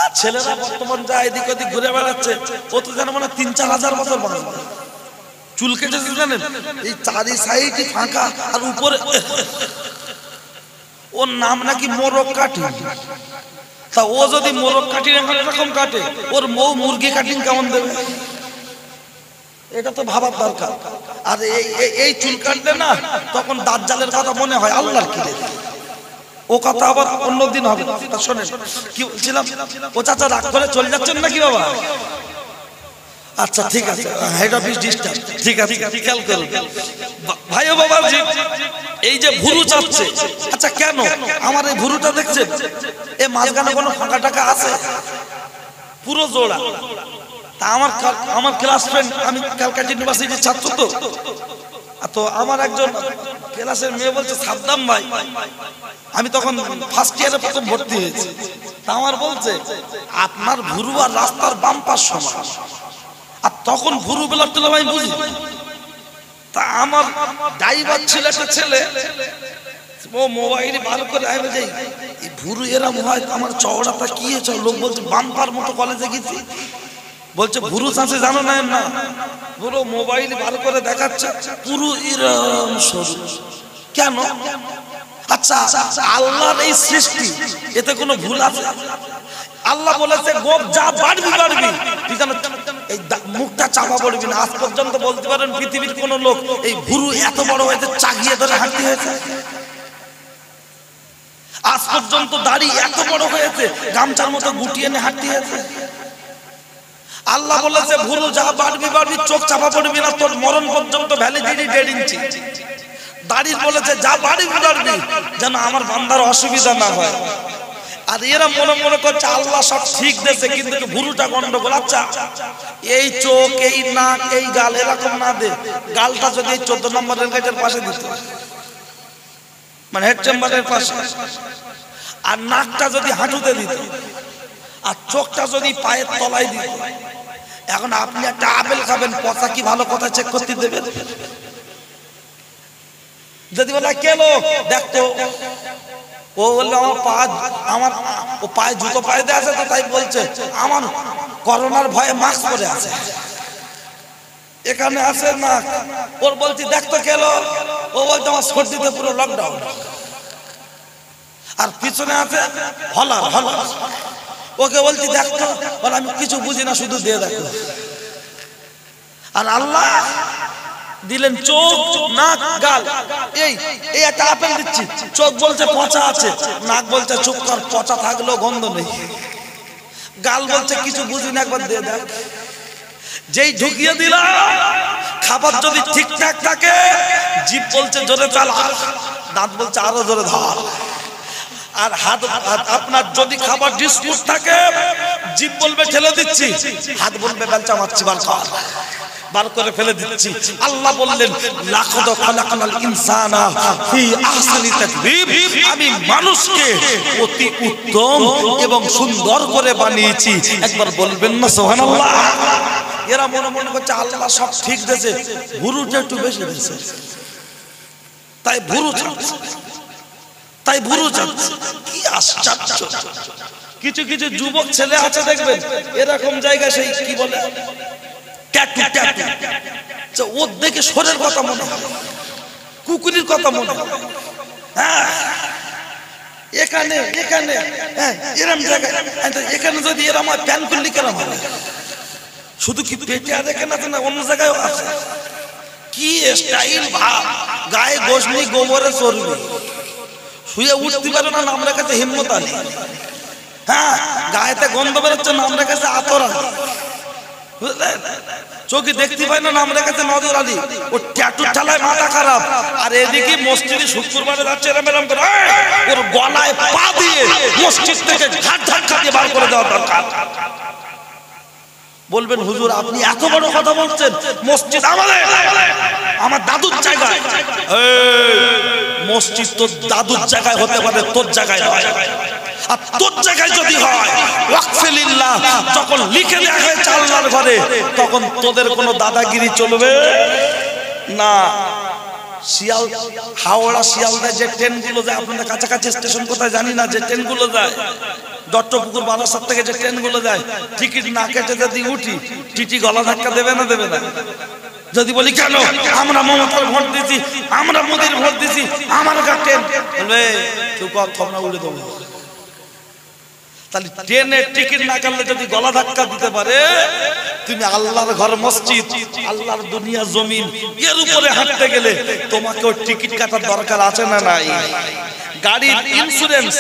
আর ছেলেরা বর্তমান যা এদিক ওদিক ঘুরে বেড়াচ্ছে, ও তো যেন মানে 3-4 হাজার বছর বাঁচবে। চুল কেটেছে জানেন, এই চারি সাইডই ফাঁকা, আর উপরে ওর নাম নাকি মোরগ কাটি। তা ও যদি মোরগ কাটি এরকম কাটে, ওর বউ মুরগি কাটিং কেমন দেবে? এটা তো ভাবার দরকার। আর এই চুল কাটলে না, তখন দাজ্জালের কথা মনে হয়। আল্লাহর কি রে, ও কথা আবার অন্যদিন হবে। শোনেন কি বলছিলাম, ও চাচা রাগ করে চলে যাচ্ছেন নাকি বাবা? আচ্ছা ঠিক আছে, হেড অফিস ডিস্টার্ব, ঠিক আছে খেয়াল করুন ভাই ও বাবা জি। এই যে ভুরু চাচ্ছে, আচ্ছা কেন আমার এই ভুরুটা দেখছেন, এ মাঝখানে কোনো ফাঁকা টাকা আছে? পুরো জোড়া। তা আমার ক্লাস ফ্রেন্ড, আমি ক্যালকাটা ইউনিভার্সিটির ছাত্র, তো আমার একজন ক্লাসের মেয়ে বলছে সাদ্দাম ভাই, আমি তখন ফার্স্ট ইয়ারে প্রথম ভর্তি হয়েছি, তা আমার বলছে আপনার ভুরু আর রাস্তার বাম পাশ সমান। আর তখন ভুরু বেলার তুলে আমি বুঝি। তা আমার ড্রাইভার ছিল একটা ছেলে, ও মোবাইল ভালো করে আমি যাই, এই ভুরু এরম হয়, আমার চওড়াটা কি হয়েছে? লোক বলছে বাম্পার মতো কলেজে গেছি। বলছে ভুরু চাষে জানো না? না। পুরো মোবাইল ভালো করে দেখাচ্ছে, পুরো এরম সরু। কেন? আচ্ছা আল্লাহর এই সৃষ্টি, এতে কোনো ভুল আছে? আল্লাহ বলেছে গোপ যা বাড়বি বাড়বি, তুই জানো এই মুখটা চাপা পড়বি না। আজ পর্যন্ত বলতে পারেন পৃথিবীর কোন লোক এই ভুরু এত বড় হয়েছে চাগিয়ে ধরে হাঁটতে হয়েছে? আজ পর্যন্ত দাড়ি এত বড় হয়েছে গামছার মতো গুটিয়ে এনে হাঁটতে হয়েছে? আল্লাহ বলেছে ভুরু যা বাড়বি বাড়বি, চোখ চাপা পড়বি না, তোর মরণ পর্যন্ত ভ্যালিডিটি 1.5 ইঞ্চি। দাড়ির বলেছে যা বাড়বি বাড়বি, যেন আমার বান্দার অসুবিধা না হয়। আর এরা মনে করছে আল্লাহ সব ঠিক দিয়েছে, কিন্তু ভুরুটা গন্ডগোল। আচ্ছা এই চোখ, এই নাক, এই গাল এরকম না দে, গালটা যদি 14 নম্বর রেলগেটের পাশে দিত, মানে হেড চেম্বারের পাশে, আর নাকটা যদি হাঁটুতে দিত, আর চোখটা যদি পায়ের তলায় দিত। এখন আপনি একটা আপেল খাবেন, পচা কি ভালো কথা চেক করতে দেবেন? যদি বলে কেন দেখতো, ও বললো আমার ও পায়ে জুতো পায়ে দিয়ে আছে, তো তাই বলছে আমার করোনার ভয়ে মাস্ক পরে আছে। এখানে আছে না, ওর বলছি দেখতো খেলো, ও বলছে আমার সর্দিতে পুরো লকডাউন। আর পিছনে আছে হলা হলা, ওকে বলছি দেখতো, বলে আমি কিছু বুঝি না, শুধু দিয়ে দেখো। আর আল্লাহ দিলেন চোখ, নাক, গাল। এই একটা আপেল দিচ্ছি, চোখ বলছে পচা আছে, নাক বলছে চুপ কর, পচা থাকলেও গন্ধ নেই, গাল বলছে কিছু বুঝি না, একবার দিয়ে দেখ। যেই ঢুকিয়ে দিলাম, খাবার যদি ঠিকঠাক থাকে, জিভ বলছে জোরে চালা, দাঁত বলছে আরো জোরে ধর। আর হাত আপনার যদি খাবার ডিসপুট থাকে, জিভ বলবে ঠেলে দিচ্ছি, হাত বলবে বেলচা মারছি, বার কর, বার করে ফেলে দিচ্ছি। আল্লাহ বললেন লাকাদ খালাকনাল ইনসানা ফি আহসানি তাকবীর, আমি মানুষকে অতি উত্তম এবং সুন্দর করে বানিয়েছি। একবার বলবেন না সুবহানাল্লাহ? এরা মনে মনে করছে আল্লাহ সব ঠিক দিয়েছে, ভুরুটা একটু বেশি দিয়েছে, তাই ভুরু চাচ্ছে, তাই ভুরু চাচ্ছে। কি আশ্চর্য! কিছু কিছু যুবক ছেলে আছে দেখবেন এরকম জায়গায়, সেই কি বলে ট্যাটু, ট্যাটু, ওর দেখে শরীরের কথা মনে হয়, কুকুরের কথা মনে হয়। হ্যাঁ, এখানে এখানে এরম জায়গায়, এখানে যদি এরম প্যান করলি কেন হবে? শুধু কি পেটে আর এখানে আছে না, অন্য জায়গায়ও আছে। কি স্টাইল ভাব, গায়ে গোশনি গোবরে চর্বি, শুয়ে উঠতে পারে না, নাম রেখেছে হিম্মত আলী। হ্যাঁ, গায়েতে গন্ধ বেরোচ্ছে, নাম রেখেছে আতর আলী, বুঝলেন? চোখে দেখতে পায় না, নাম রেখেছে নজর আলী। ও ট্যাটু ঠালায় মাথা খারাপ, আর এদিকে মসজিদে শুক্রবারে যাচ্ছে এরম এরম করে, ওর গলায় পা দিয়ে মসজিদ থেকে ঘাট ধাক্কা দিয়ে বার করে দেওয়া দরকার। বলবেন হুজুর আপনি এত বড় কথা বলছেন, মসজিদ আমাদের, আমার দাদুর জায়গায়। মসজিদ তোর দাদুর জায়গায় হতে পারে, তোর জায়গায় নয়। আর তোর জায়গায় যদি হয় ওয়াকফে লিল্লাহ, যখন লিখে দেওয়া হয়েছে আল্লাহর ঘরে, তখন তোদের কোনো দাদাগিরি চলবে না। শিয়াল, হাওড়া শিয়ালদা যে ট্রেনগুলো যায়, আপনাদের কাছাকাছি স্টেশন কোথায় জানি না, যে ট্রেনগুলো যায় দট্টপুকুর বারাসাত থেকে, যে ট্রেনগুলো যায়, টিকিট না কেটে যদি উঠি, টিটি গলা ধাক্কা দেবে না দেবে না? যদি বলি কেন আমরা মমতার ভোট দিয়েছি, আমরা মোদির ভোট দিয়েছি, আমার ট্রেন, বলবে কেউ কথা আমরা উড়ে দেবো। তাহলে ট্রেনের টিকিট না কাটলে যদি গলা ধাক্কা দিতে পারে, তুমি আল্লাহর ঘর মসজিদ, আল্লাহর দুনিয়া জমিন, এর উপরে হাঁটতে গেলে তোমাকেও টিকিট কাটার দরকার আছে না নাই? গাড়ির ইন্স্যুরেন্স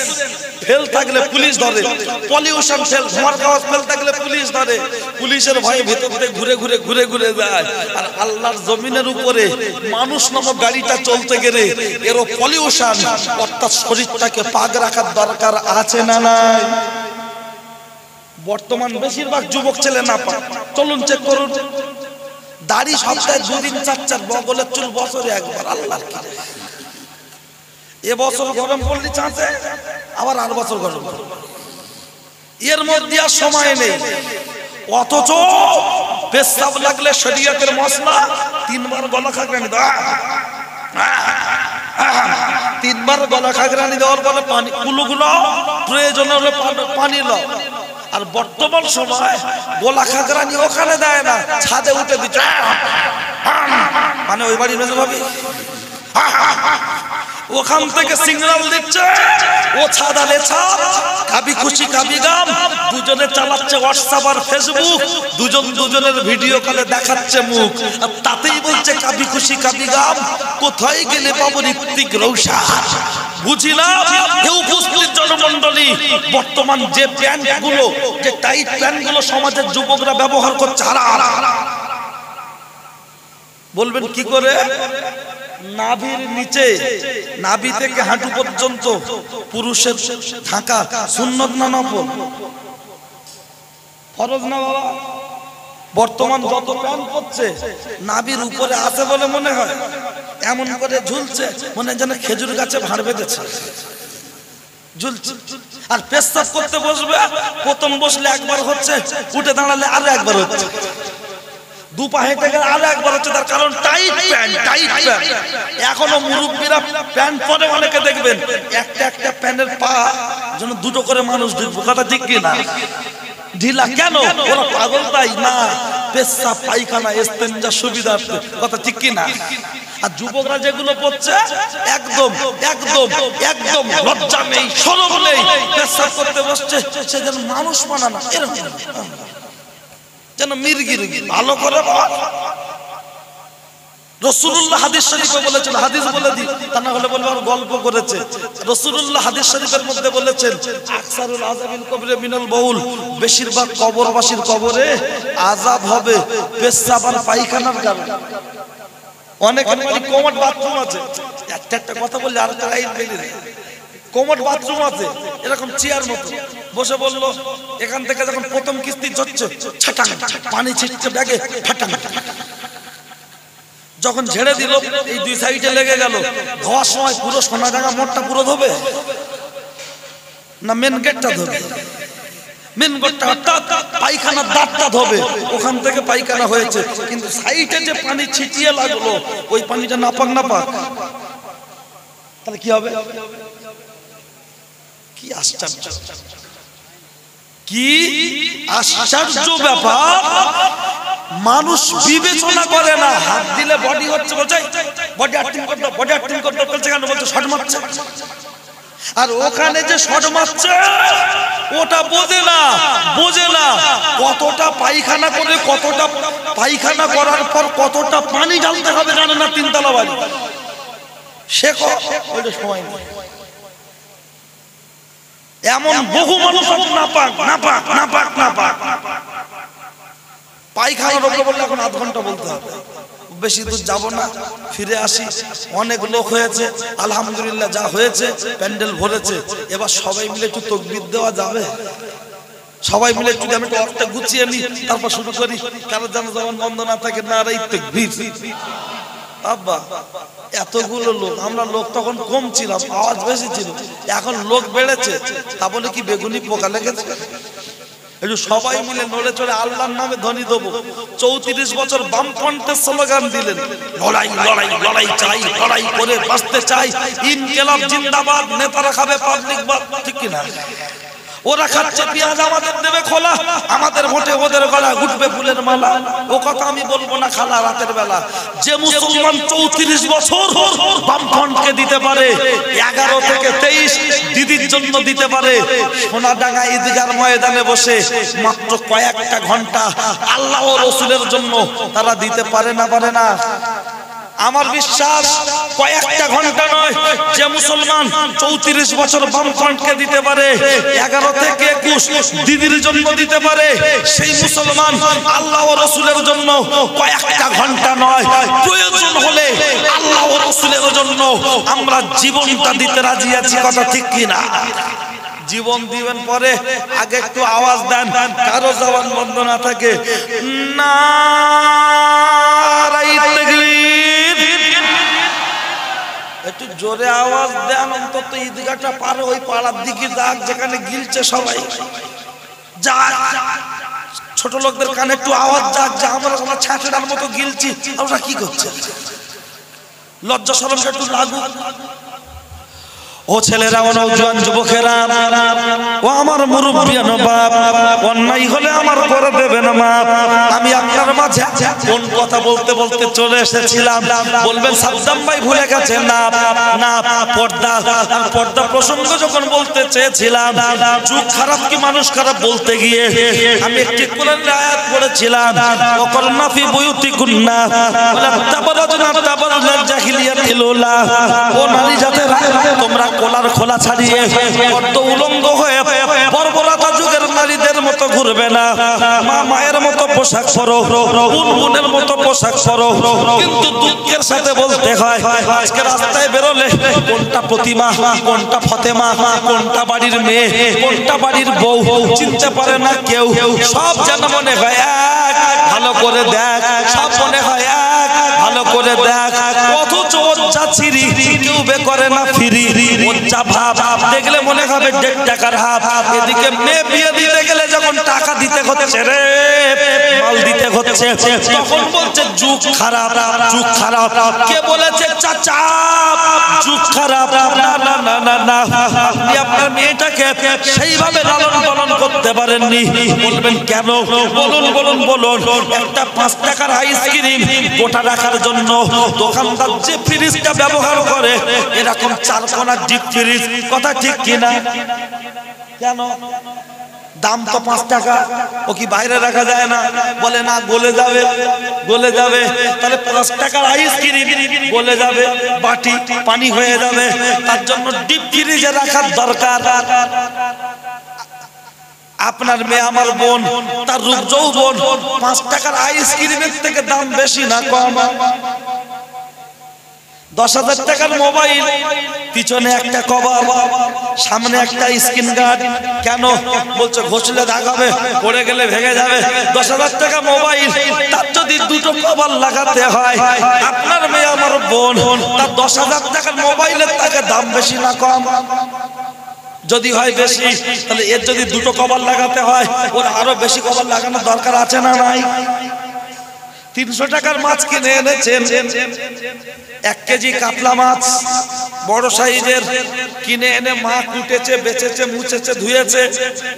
ফেল থাকলে পুলিশ ধরে, পলিউশন ফেল, ধোঁয়ার কাগজ ফেল থাকলে পুলিশ ধরে, পুলিশের ভয়ে ভেতর থেকে ঘুরে ঘুরে ঘুরে ঘুরে যায়। আর আল্লাহর জমিনের উপরে মানুষ নামক গাড়িটা চলতে গেলে এরও পলিউশন, অর্থাৎ শরীরটাকে পাক রাখার দরকার আছে না নাই? বর্তমান বেশিরভাগ যুবক ছেলে না পাক, চলুন চেক করুন, দাড়ি সপ্তাহে 2 দিন 4 বগলের চুল বছরে একবার। আল্লাহর কি, এবছর গরম পড়লি চাঁচে, আবার আর বছর গরম পড়বে, এর মধ্যে আর সময় নেই। অথচ পেশাব লাগলে শরীয়তের মশলা 3 বার গলা খাগড়ানি দাও, 3 বার গলা খাগড়ানি দেওয়ার পরে পানি কুলুগুলো, প্রয়োজন হলে পানি লো। আর বর্তমান সময় গলা খাগড়ানি ওখানে দেয় না, ছাদে উঠে দিচ্ছে, মানে ওই বাড়ি মেজে ভাবি ওখান থেকে সিগন্যাল দিচ্ছে, ও ছাদা লেছা, কাবি খুশি কাবি গাম, দুজনে চালাচ্ছে হোয়াটসঅ্যাপ আর ফেসবুক, দুজন দুজনের ভিডিও কলে দেখাচ্ছে মুখ, আর তাতেই বলছে কাবি খুশি কাবি গাম। কোথায় গেলে পাবো ঋত্বিক রোশন? বুঝিলাম এই উপস্থিত জনমন্ডলী, বর্তমান যে প্যান্টগুলো, যে টাইট প্যান্টগুলো সমাজের যুবকরা ব্যবহার করছে, বলবেন কি করে? নাভির নিচে, নাভি থেকে হাঁটু পর্যন্ত পুরুষের ঢাকা সুন্নত না নফল? ফরজ না বাবা? বর্তমান যত প্যান্ট পরছে নাভির উপরে আছে বলে মনে হয়, এমন করে ঝুলছে মনে যেন খেজুর গাছে ভাঁড় বেঁধেছে, ঝুলছে। আর পেশাব করতে বসবে, প্রথম বসলে একবার হচ্ছে, উঠে দাঁড়ালে আরো একবার হচ্ছে, 2 পা হেঁটে গেলে আরো একবার হচ্ছে। তার কারণ টাইট প্যান্ট, টাইট প্যান্ট। এখনো মুরব্বীরা প্যান্ট পরে, অনেকে দেখবেন একটা একটা প্যান্টের পা যেন 2টো করে মানুষ ঢুকবো, কথা ঠিক কিনা? ঢিলা কেন? ওরা পাগল তাই না, পেশাব পায়খানা ইস্তেঞ্জা সুবিধার্থে, কথা ঠিক কি না? আর যুবকরা যেগুলো পড়ছে একদম একদম একদম লজ্জা নেই, শরম নেই, পেশাব করতে বসছে সে যেন মানুষ মানা না, এরকম যেন মির্গি রুগী। ভালো করে রাসূলুল্লাহ হাদিস শরীফে বলেছেন, হাদিস বলে দিই তা না হলে বলবো আর গল্প করেছে। রাসূলুল্লাহ হাদিস শরীফের মধ্যে বলেছেন আকসারুল আযাবিল কবরে মিনাল বাউল, বেশিরভাগ কবরবাসীর কবরে আযাব হবে পেশাব আর পায়খানার কারণে। অনেক কমোড বাথরুম আছে, একটা কথা বললে আর একটা লাইন বেরিয়ে যায়। কমোড বাথরুম আছে এরকম চেয়ার মতো, বসে বললো এখান থেকে যখন প্রথম কিস্তি হচ্ছে ছাটাং পানি ছিটছে ব্যাগে ফাটাং, যখন ঝেড়ে দিল এই দুই সাইডে লেগে গেল, ধোয়ার সময় পুরো সোনাডাঙ্গা মোড়টা পুরো ধোবে না মেন গেটটা ধোবে? মেন গেটটা অর্থাৎ পায়খানার দাঁতটা ধোবে, ওখান থেকে পায়খানা হয়েছে, কিন্তু সাইডে যে পানি ছিটিয়ে লাগলো ওই পানিটা নাপাক নাপাক, তাহলে কি হবে? কি আশ্চর্য, কি আশ্চর্য ব্যাপার! মানুষ বিবেচনা করে না, হাত দিলে বডি হচ্ছে, বলছে বডি আর্টিং করতে, বডি আর্টিং করতে বলছে কেন? বলছে শট মারছে। আর ওখানে যে শট মারছে ওটা বোঝে না, বোঝে না কতটা পায়খানা করে, কতটা পায়খানা করার পর কতটা পানি ঢালতে হবে জানে না। তিনতলা বাড়ি সে ওইটা সময় নেই। এমন বহু মানুষ নাপাক নাপাক নাপাক নাপাক, পায়খানা রোগ বললে এখন আধ ঘন্টা বলতে হবে, বেশি দূর যাব না, ফিরে আসি। অনেক লোক হয়েছে আলহামদুলিল্লাহ, যা হয়েছে প্যান্ডেল ভরেছে, এবার সবাই মিলে একটু তাকবীর দেওয়া যাবে? সবাই মিলে একটু আমি একটু অর্থটা গুছিয়ে নিই, তারপর শুরু করি। কারো যেন যেমন বন্ধ না থাকে, নারাই তাকবীর। আব্বা এতগুলো লোক, আমরা লোক তখন কম ছিলাম, আওয়াজ বেশি ছিল, এখন লোক বেড়েছে, তা বলে কি বেগুনি পোকা লেগেছে? একটু সবাই মিলে নড়ে চড়ে আল্লাহর নামে ধ্বনি দেবো। 34 বছর বামফ্রন্টের স্লোগান দিলেন, লড়াই লড়াই লড়াই চাই, লড়াই করে বাঁচতে চাই, ইনকিলাব জিন্দাবাদ, নেতারা খাবে পাবলিক বাদ, ঠিক কিনা? ওরা খাচ্ছে পেঁয়াজ, আমাদের দেবে খোলা, আমাদের ভোটে ওদের গলা উঠবে ফুলের মালা। ও কথা আমি বলবো না খালা রাতের বেলা। যে মুসলমান 34 বছর বামফ্রন্টকে দিতে পারে, 11 থেকে 23 দিদির জন্য দিতে পারে, সোনাডাঙ্গা ঈদগার ময়দানে বসে মাত্র কয়েকটা ঘন্টা আল্লাহ ও রাসূলের জন্য তারা দিতে পারে না, পারে না? আমার বিশ্বাস কয়েকটা ঘন্টা নয়, যে মুসলমান 34 বছর বামফ্রন্টকে দিতে পারে, 11 থেকে 21 দিদির জন্য দিতে পারে, সেই মুসলমান আল্লাহ ও রাসূলের জন্য কয়েকটা ঘন্টা নয়, প্রয়োজন হলে আল্লাহ ও রাসূলের জন্য আমরা জীবনটা দিতে রাজি আছি, কথা ঠিক কি না? জীবন দিবেন পরে, আগে একটু আওয়াজ দেন, কারো জবান বন্ধ না থাকে। নারায়ে তাকবীর, একটু জোরে আওয়াজ দেন, অন্তত ঈদগাহটা পারে ওই পাড়ার দিকে যাক যেখানে গিলছে সবাই, যাক ছোট লোকদের কানে একটু আওয়াজ যাক যে আমরা ছাঁচড়ার মতো গিলছি, আমরা কি করছে? লজ্জা শরমটা একটু লাগুক। ও ছেলেরা, ও নওজোয়ান যুবকেরা, ও আমার মুরব্বিয়ান বাপ, অন্যায় হলে আমার করে দেবেন মাপ। আমি আপনার মাঝে কোন কথা বলতে বলতে চলে এসেছিলাম, বলবেন সাদ্দাম ভাই ভুলে গেছেন। না না, পর্দা পর্দা প্রসঙ্গ যখন বলতে চেয়েছিলাম, যুগ খারাপ কি মানুষ খারাপ বলতে গিয়ে আমি একটি কোরআনের আয়াত পড়েছিলাম, ওয়াকরনা ফি বুয়ুতিকুন্না ওয়ালা তাবারাজনা তাবারুজাল জাহিলিয়াতিল উলা। ও নারী জাতেরা, তোমরা কোলার খোলা ছাড়িয়ে পর্দা উলঙ্গ হয়ে বর্বরতা যুগের নারীদের মতো ঘুরবে না। মা মায়ের মতো পোশাক পরো, বোন বোনের মতো পোশাক পরো। কিন্তু দুঃখের সাথে বলতে হয়, আজকে রাস্তায় বেরোলে কোনটা প্রতিমা, কোনটা ফতেমা, কোনটা বাড়ির মেয়ে, কোনটা বাড়ির বউ চিনতে পারে না কেউ। সব যেন মনে হয় এক, ভালো করে দেখ, সব মনে হয় এক, ভালো করে দেখ, অথচ ওর যা ছিরি কেউ বে করে না ফিরি, ওর যা ভাব দেখলে মনে হবে 1.5 টাকার হাফ। এদিকে মেয়ে বিয়ে দিতে গেলে যখন টাকা দিতে হচ্ছে রে, মাল দিতে হচ্ছে, তখন বলছে যুগ খারাপ, যুগ খারাপ। কে বলেছে চাচা যুগ খারাপ? না না না না না, আপনি আপনার মেয়েটাকে সেইভাবে লালন পালন করতে পারেননি। বলবেন কেন? বলুন বলুন বলুন। একটা 5 টাকার আইসক্রিম গোটা রাখার জন্য দোকানদার যে ফ্রিজটা ব্যবহার করে, এরকম 4 কোণার ডিপ ফ্রিজ, কথা ঠিক কিনা? কেন? দাম তো 5 টাকা, ও কি বাইরে রাখা যায় না? বলে না, গলে যাবে, গলে যাবে। তাহলে 5 টাকার আইসক্রিম গলে যাবে, বাটি পানি হয়ে যাবে, তার জন্য ডিপ ফ্রিজে রাখার দরকার। আপনার মেয়ে আমার বোন, তার রূপ যৌবন 5 টাকার আইসক্রিমের থেকে দাম বেশি না কম? 10,000 টাকার মোবাইল, পিছনে একটা কভার, সামনে একটা স্ক্রিন গার্ড। কেন? বলছে ঘষলে দাগ হবে, পড়ে গেলে ভেঙে যাবে। 10,000 টাকা মোবাইল, তার যদি 2টো কভার লাগাতে হয়, আপনার মেয়ে আমার বোন, তার 10,000 টাকার মোবাইলের থেকে দাম বেশি না কম? যদি হয় বেশি, তাহলে এর যদি 2টো কভার লাগাতে হয়, ওর আরো বেশি কভার লাগানোর দরকার আছে না নাই? 300 টাকার মাছ কিনে এনেছেন, 1 কেজি কাতলা মাছ বড় সাইজের কিনে এনে মা কুটেছে, বেচেছে, মুছেছে, ধুয়েছে,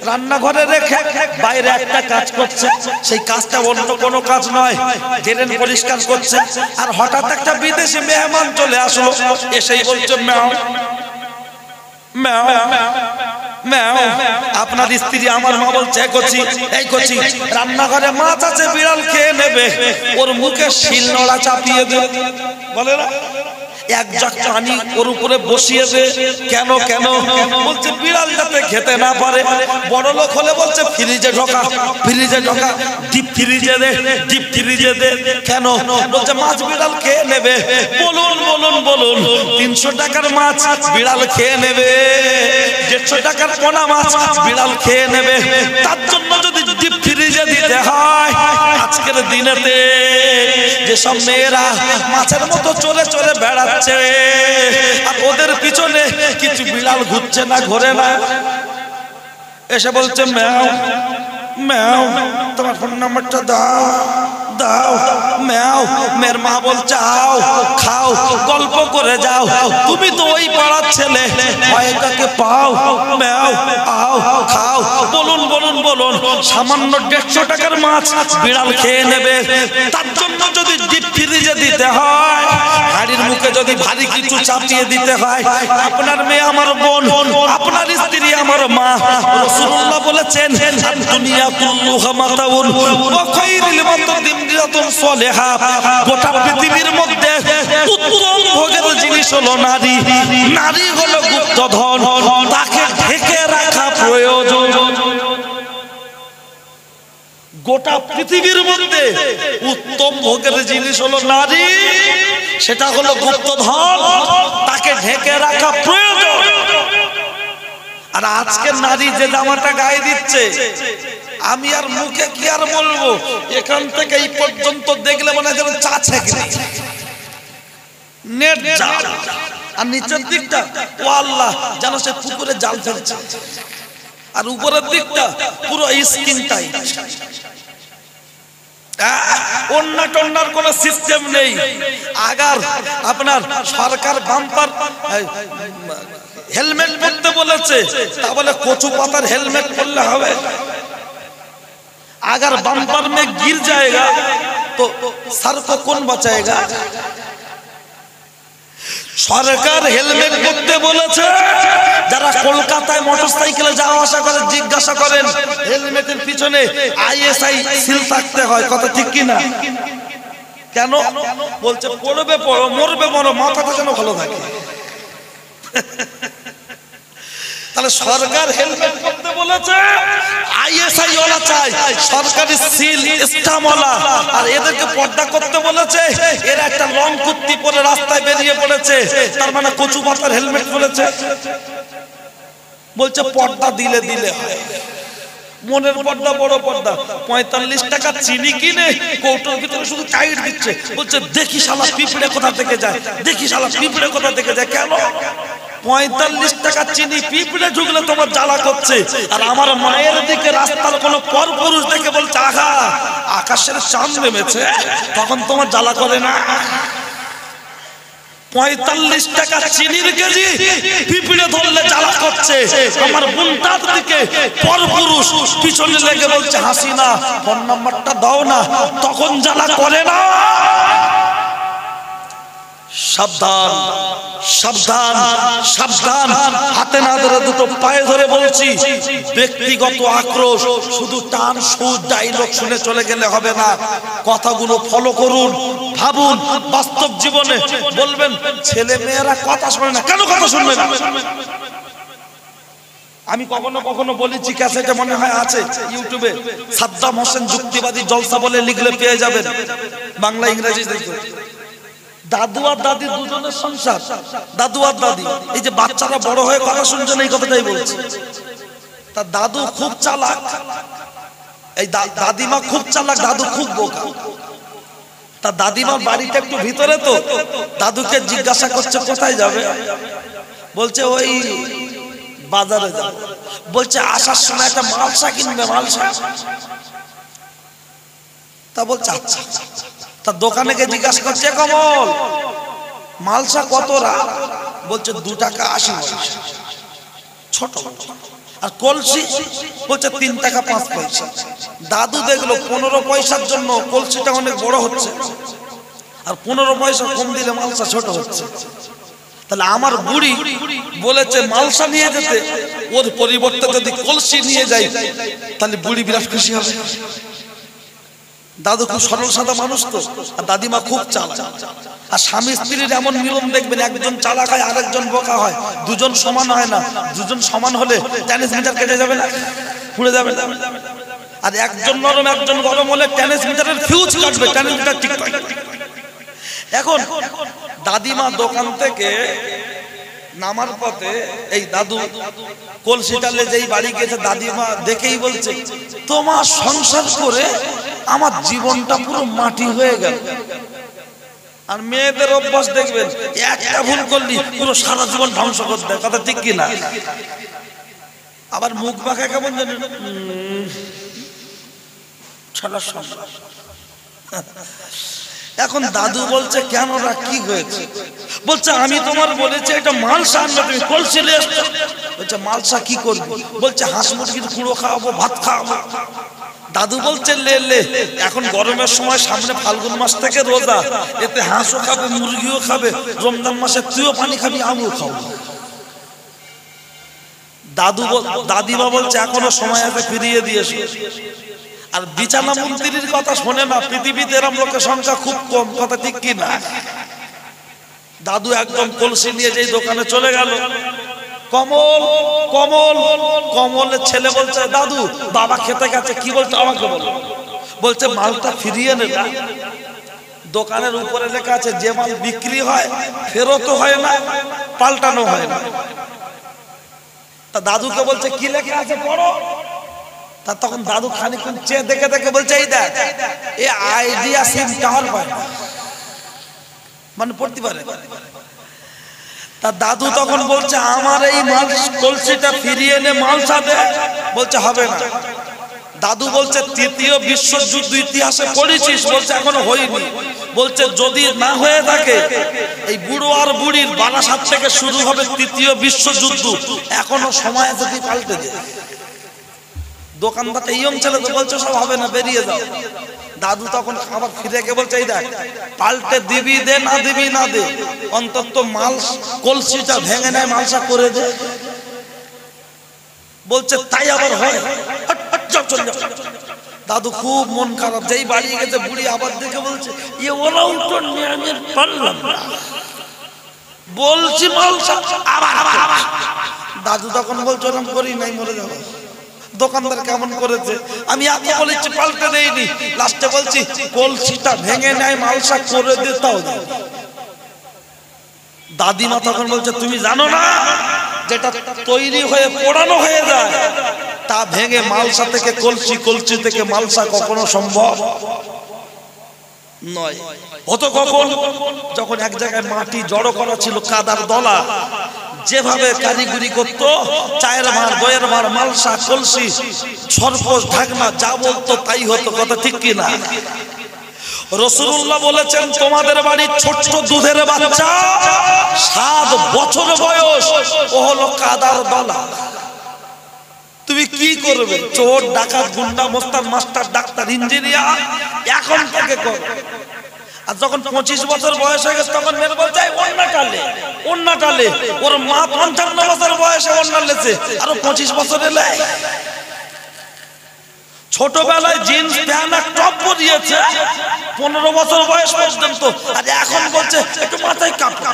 রান্নাঘরে রেখে বাইরে একটা কাজ করছে। সেই কাজটা অন্য কোনো কাজ নয়, ড্রেন পরিষ্কার করছে। আর হঠাৎ একটা বিদেশি মেহমান চলে আসলো, এসেই বলছে ম্যাও ম্যাও ম্যাও। আপনার স্ত্রী আমার মা বলছে এই কচি রান্নাঘরে মাছ আছে, বিড়াল খেয়ে নেবে, ওর মুখে শিলনোড়া চাপিয়ে দে, বলে না? 1 জগ পানি ওর উপরে বসিয়ে দে। কেন কেন? বলছে বিড়াল যাতে খেতে না পারে। বড় লোক হলে বলছে ফ্রিজে ঢোকা, ফ্রিজে ঢোকা, ডিপ ফ্রিজে দে, ডিপ ফ্রিজে দে। কেন? বলছে মাছ বিড়াল খেয়ে নেবে। বলুন বলুন বলুন, 300 টাকার মাছ বিড়াল খেয়ে নেবে, 150 টাকার পোনা মাছ বিড়াল খেয়ে নেবে। তার জন্য যদি ডিপ ফ্রিজে দিতে হয়, আজকের দিনেতে যেসব মেয়েরা মাছের মতো চলে চলে বেড়াচ্ছে, আর ওদের পিছনে কিছু বিড়াল ঘুরছে না, ঘোরে না, এসে বলছে ম্যাও ম্যাও, তোমার ফোন নাম্বারটা দাও দাও। ম্যাও, মেয়ের মা বলছে আও খাও, গল্প করে যাও, তুমি তো ওই পাড়ার ছেলে, ভয়টাকে পাও, ম্যাও আও খাও। বলুন বলুন বলুন, সামান্য 150 টাকার মাছ বিড়াল খেয়ে নেবে। তার জন্য যদি ডিপ ফ্রিজে দিতে হয়, হাড়ির মুখে যদি ভারী কিছু চাপিয়ে দিতে হয়, আপনার মেয়ে আমার বোন, আপনার স্ত্রী আমার মা, রাসূলুল্লাহ বলেছেন দুনিয়া কুল্লুহা মাতাউন ওয়া খায়রুল মাতাদিমরাতুন সালিহা। গোটা পৃথিবীর মধ্যে উত্তম ভোগের জিনিস হলো নারী, নারী হলো গুপ্তধন, তাকে ঢেকে রাখা প্রয়োজন। গোটা পৃথিবীর মধ্যে উত্তম ভোগের জিনিস হলো নারী, সেটা হলো গুপ্তধন, তাকে ঢেকে রাখা প্রয়োজন। আর আজকের নারী যে জামাটা গায়ে দিচ্ছে, আমি আর মুখে কি আর বলবো, এখান থেকে এই পর্যন্ত দেখলে মনে হয় যেন চা ছেঁকে নেট জাল, আর নিচের দিকটা ও আল্লাহ যেন সে পুকুরে জাল ফেলছে, আর উপরের দিকটা পুরো স্কিন টাইট। অন্য টন্নার কোন সিস্টেম নেই। আগার আপনার সরকার বাম্পার হেলমেট পরতে বলেছে, তা বলে কচু পাতার হেলমেট পরলে হবে? अगर बम्पर में गिर जाएगा तो सर को कौन बचाएगा? সরকার হেলমেট পরতে বলেছে। যারা কলকাতায় মোটরসাইকেলে যাওয়া আসা করে জিজ্ঞাসা করেন হেলমেটের পিছনে আইএসআই সিল থাকতে হয়, কথা ঠিক কি না? কেন? বলছে পড়বে পড়ো, মরবে মরো, মাথাটা যেন ভালো থাকে। তাহলে সরকার হেলমেট পরতে বলেছে, আইএসআই ওলা চাই, সরকারি সিল স্টাম্পওয়ালা, আর এদেরকে পর্দা করতে বলেছে। এরা একটা লং কুর্তি পরে রাস্তায় বেরিয়ে পড়েছে, তার মানে কচু পাতার হেলমেট পরেছে। বলছে পর্দা দিলে দিলে হয়। মনের পর্দা বড় পর্দা। 45 টাকা চিনি কিনে কৌটোর ভিতরে শুধু টাইট দিচ্ছে, বলছে দেখি শালা পিঁপড়ে কোথা থেকে যায়, দেখি শালা পিঁপড়ে কোথা থেকে যায়। কেন? 45 টাকা চিনি পিঁপড়ে ঢুকলে তোমার জ্বালা করছে, আর আমার মায়ের দিকে রাস্তার কোন পরপুরুষ দেখে বলছে আহা আকাশের চাঁদ নেমেছে, তখন তোমার জ্বালা করে না? 45 টাকা চিনির কেজি পিঁপড়ে ধরলে জ্বালা করছে, আমার বোনটার দিকে পরপুরুষ পিছনে লেগে বলছে হাসিনা ফোন নাম্বারটা দাও না, তখন জ্বালা করে না? সাবধান সাবধান সাবধান, হাতে না ধরে দুটো পায়ে ধরে বলছি, ব্যক্তিগত আক্রোশ শুধু টান সুর ডায়লগ শুনে চলে গেলে হবে না, কথাগুলো ফলো করুন, ভাবুন। বাস্তব জীবনে বলবেন ছেলে মেয়েরা কথা শোনে না, কেন কথা শুনবে না? আমি কখনো কখনো বলেছি, ক্যাসেটে মনে হয় আছে ইউটিউবে, সাদ্দাম হোসেন যুক্তিবাদী জলসা বলে লিখলে পেয়ে যাবেন, বাংলা ইংরেজি দেখুন। দাদু আর দাদি দুজনের সংসার, দাদু আর দাদি, এই যে বাচ্চারা বড় হয়ে কথা শুনছে না, এই কথাটাই বলছে। তার দাদু খুব চালাক, এই দাদিমা খুব চালাক, দাদু খুব বোকা। তার দাদিমার বাড়িটা একটু ভিতরে, তো দাদুকে জিজ্ঞাসা করছে কোথায় যাবে, বলছে ওই বাজারে যাবে। বলছে আসার সময় একটা মালসা কিনবে, মালসা। তা বলছে আচ্ছা। তার দোকানে গিয়ে জিজ্ঞাসা করছে কমল মালসা কত রা? বলছে 2 টাকা 80 পয়সা, ছোট। আর কলসি? বলছে 3 টাকা 5 পয়সা। দাদু দেখলো 15 পয়সার জন্য কলসিটা অনেক বড় হচ্ছে, আর 15 পয়সা কম দিলে মালসা ছোট হচ্ছে। তাহলে আমার বুড়ি বলেছে মালসা নিয়ে যেতে, ওর পরিবর্তে যদি কলসি নিয়ে যাই তাহলে বুড়ি বিরাট খুশি হবে। দাদু খুব সরল সাদা মানুষ তো, আর দাদিমা খুব চালাক। আর স্বামী স্ত্রীর এমন মিলন দেখবেন, একজন চালাক হয় আরেকজন বোকা হয়, দুজন সমান হয় না। দুজন সমান হলে ট্রান্সমিটার কেটে যাবে না, পুড়ে যাবে না। আর একজন নরম একজন গরম হলে ট্রান্সমিটারের ফিউজ কাটবে, ট্রান্সমিটার ঠিক থাকে। এখন দাদিমা দোকান থেকে নামার পথে এই দাদু কলসিটালে যেই বাড়ি গেছে, দাদিমা দেখেই বলছে তোমার সংসার করে আমার জীবনটা পুরো মাটি হয়ে গেল। আর মেয়েদের অভ্যাস দেখবেন, একটা ভুল করলি পুরো সারা জীবন ধ্বংস করে দেয়, কথা ঠিক কিনা? আবার মুখ বাঁকা কেমন জানেন, এখন দাদু বলছে কেন রা, কি হয়েছে? বলছে আমি তোমার বলেছি এটা মালসা আনবে, তুমি কলসি নিয়ে এসছো। বলছে মালসা কি করবি? বলছে হাঁস মুরগির কুড়ো খাওয়াবো, ভাত খাওয়াবো। দাদু বলছে লে লে, এখন গরমের সময়, সামনে ফাল্গুন মাস থেকে রোজা, এতে হাঁসও খাবে মুরগিও খাবে, রমজান মাসে তুইও পানি খাবি আমিও খাবো। দাদিমা বলছে এখনো সময় আছে, ফিরিয়ে দিয়েছে। আর বিছানা মন্ত্রীর কথা শোনে না, পৃথিবীতে এরম লোকের সংখ্যা খুব কম, কথা ঠিক কি না? দাদু একদম কলসি নিয়ে যেই দোকানে চলে গেল, কমল কমল কমলের ছেলে বলছে দাদু বাবা খেতে গেছে, কি বলতো আমাকে বলো। বলছে মালটা ফিরিয়ে নে। দোকানের উপরে লেখা আছে যে মাল বিক্রি হয় ফেরতও হয় না, পাল্টানো হয় না। তা দাদুকে বলছে কি লেখা আছে পড়ো। তা তখন দাদু খানিকক্ষণ চেয়ে দেখে দেখে বলছে এই দেখ, এই আইডিয়া সিম টাওয়ার পায় না, মানে পড়তে পারে। তা দাদু তখন বলছে আমার এই মাল কলসিটা ফিরিয়ে এনে মালসা দে। বলছে হবে না। দাদু বলছে তৃতীয় বিশ্বযুদ্ধ ইতিহাসে পড়েছিস? বলছে এখনো হয়নি। বলছে যদি না হয়ে থাকে, এই বুড়ো আর বুড়ির বারাসাত থেকে শুরু হবে তৃতীয় বিশ্বযুদ্ধ, এখনো সময় আছে, তুই পাল্টে দে। দোকানদারটা ইয়ং ছেলে তো বলছে সব হবে না, বেরিয়ে যাও। দাদু তখন আবার ফিরে গিয়ে বলছে এই দেখ, পাল্টে দিবি দে, না দিবি না দে, অন্তত মাল কলসিটা ভেঙে নেয় মালসা করে দে। বলছে তাই আবার হয়। দাদু খুব মন খারাপ, যেই বাড়ি গেছে বুড়ি আবার দেখে বলছে এ ওরা উঠোন নিয়ে আমি পারলাম না, বলছি মালসা আবার আবার। দাদু তখন বলছে ওরকম করি নাই, মরে যাবো। দোকানদার কেমন করেছে, আমি এত বলেছি পাল্টে দেয়নি, লাস্টে বলছি কলসিটা ভেঙে নেয় মালসা করে দিতাও। দাদিমা তখন বলছে তুমি জানো না যেটা তৈরি হয়ে পোড়ানো হয়ে যায় তা ভেঙে মালসা থেকে কলসি, কলসি থেকে মালসা কখনো সম্ভব নয়। হতো কখন? যখন এক জায়গায় মাটি জড়ো করা ছিল, কাদার দলা, যেভাবে কারিগরি করতো, চায়ের ভাঁড়, দইয়ের ভাঁড়, মালসা, কলসি, সরপোষ, ঢাকনা, যা বলতো তাই হতো। কথা ঠিক কিনা? রাসূলুল্লাহ বলেছেন, তোমাদের বাড়ির ছোট্ট দুধের বাচ্চা 7 বছর বয়স, ও হলো কাদার দলা। তুমি কি করবে? চোর, ডাকাত, গুন্ডা, মোস্তান, মাস্টার, ডাক্তার, ইঞ্জিনিয়ার এখন থেকে কর। আর যখন 25 বছর বয়স হয়ে গেছে তখন মেরে বলছে অন্য টালে, অন্য টালে। ওর মা 55 বছর বয়সে অন্য লেছে, আরো 25 বছর এলে। ছোটবেলায় জিন্স প্যান্ট আর টপ পরিয়েছে 15 বছর বয়স পর্যন্ত, আর এখন বলছে একটু মাথায় কাপড়,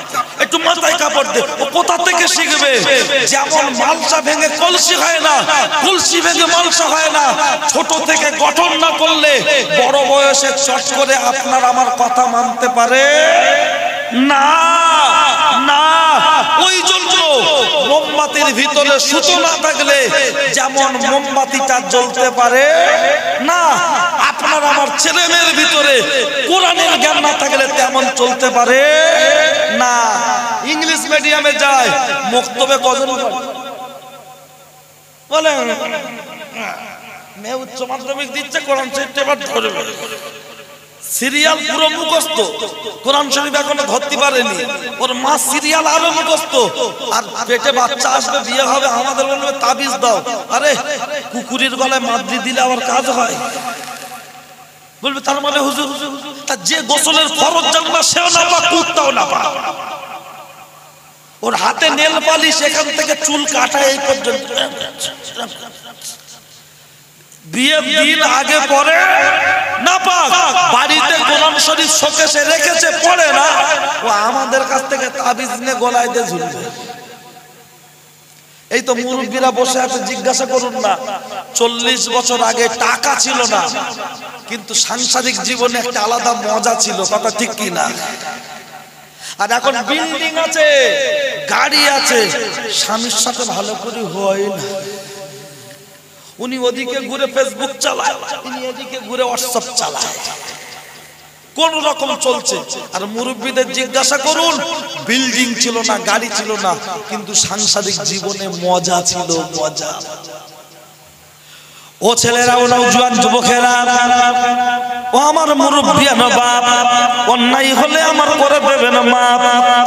একটু মাথায় কাপড় দে। ও কোথা থেকে শিখবে? যেমন মালসা ভেঙে কলসি হয় না, কলসি ভেঙে মালসা হয় না, ছোট থেকে গঠন না করলে বড় বয়সে চট করে আপনার আমার কথা মানতে পারে না। না, ওই জন্য মোমবাতির ভিতরে সুতো না থাকলে যেমন মোমবাতিটা জ্বলতে পারে না, আপনার আমার ছেলে মেয়ের ভিতরে কোরআনের জ্ঞান না থাকলে তেমন চলতে পারে না। ইংলিশ মিডিয়ামে যায়, মক্তবে কজন বলে মেয়ে উচ্চ মাধ্যমিক দিচ্ছে, কোরআন শরীফ এবার ধরবে, সিরিয়াল পুরো মুখস্থ, কোরআন শরীফ এখনো ধরতে পারেনি। ওর মা সিরিয়াল আরো মুখস্থ, আর পেটে বাচ্চা আসবে, বিয়ে হবে, আমাদের বলবে তাবিজ দাও। আরে কুকুরের গলায় মাদলি দিলে আবার কাজ হয়? বলবে তার মানে হুজুর, তা যে গোসলের ফরজ জানবা সেও না পা, কুত্তাও না পা। ওর হাতে নেল পালিশ, এখান থেকে চুল কাটা এই পর্যন্ত। বিয়ের দিন আগে পরে না পাক, বাড়িতে কোরআন শরীফ শোকেসে রেখেছে, পড়ে না। ও আমাদের কাছ থেকে তাবিজ নিয়ে গলায় দিয়ে ঝুলবে। এই তো মুরব্বীরা বসে আছে, জিজ্ঞাসা করুন না, 40 বছর আগে টাকা ছিল না, কিন্তু সাংসারিক জীবনে একটা আলাদা মজা ছিল। কথা ঠিক কি না? আর এখন বিল্ডিং আছে, গাড়ি আছে, স্বামীর সাথে ভালো করে হয় না। উনি ওদিকে ঘুরে ফেসবুক চালায়, উনি এদিকে ঘুরে হোয়াটসঅ্যাপ চালায়, কোন রকম চলছে। আর মুরব্বীদের জিজ্ঞাসা করুন, বিল্ডিং ছিল না, গাড়ি ছিল না, কিন্তু সাংসারিক জীবনে মজা ছিল, মজা। ও ছেলেরা, ও নওজোয়ান যুবকেরা, ও আমার মুরব্বিয়ান বাপ, অন্যায় হলে আমার করে দেবেন মাপ।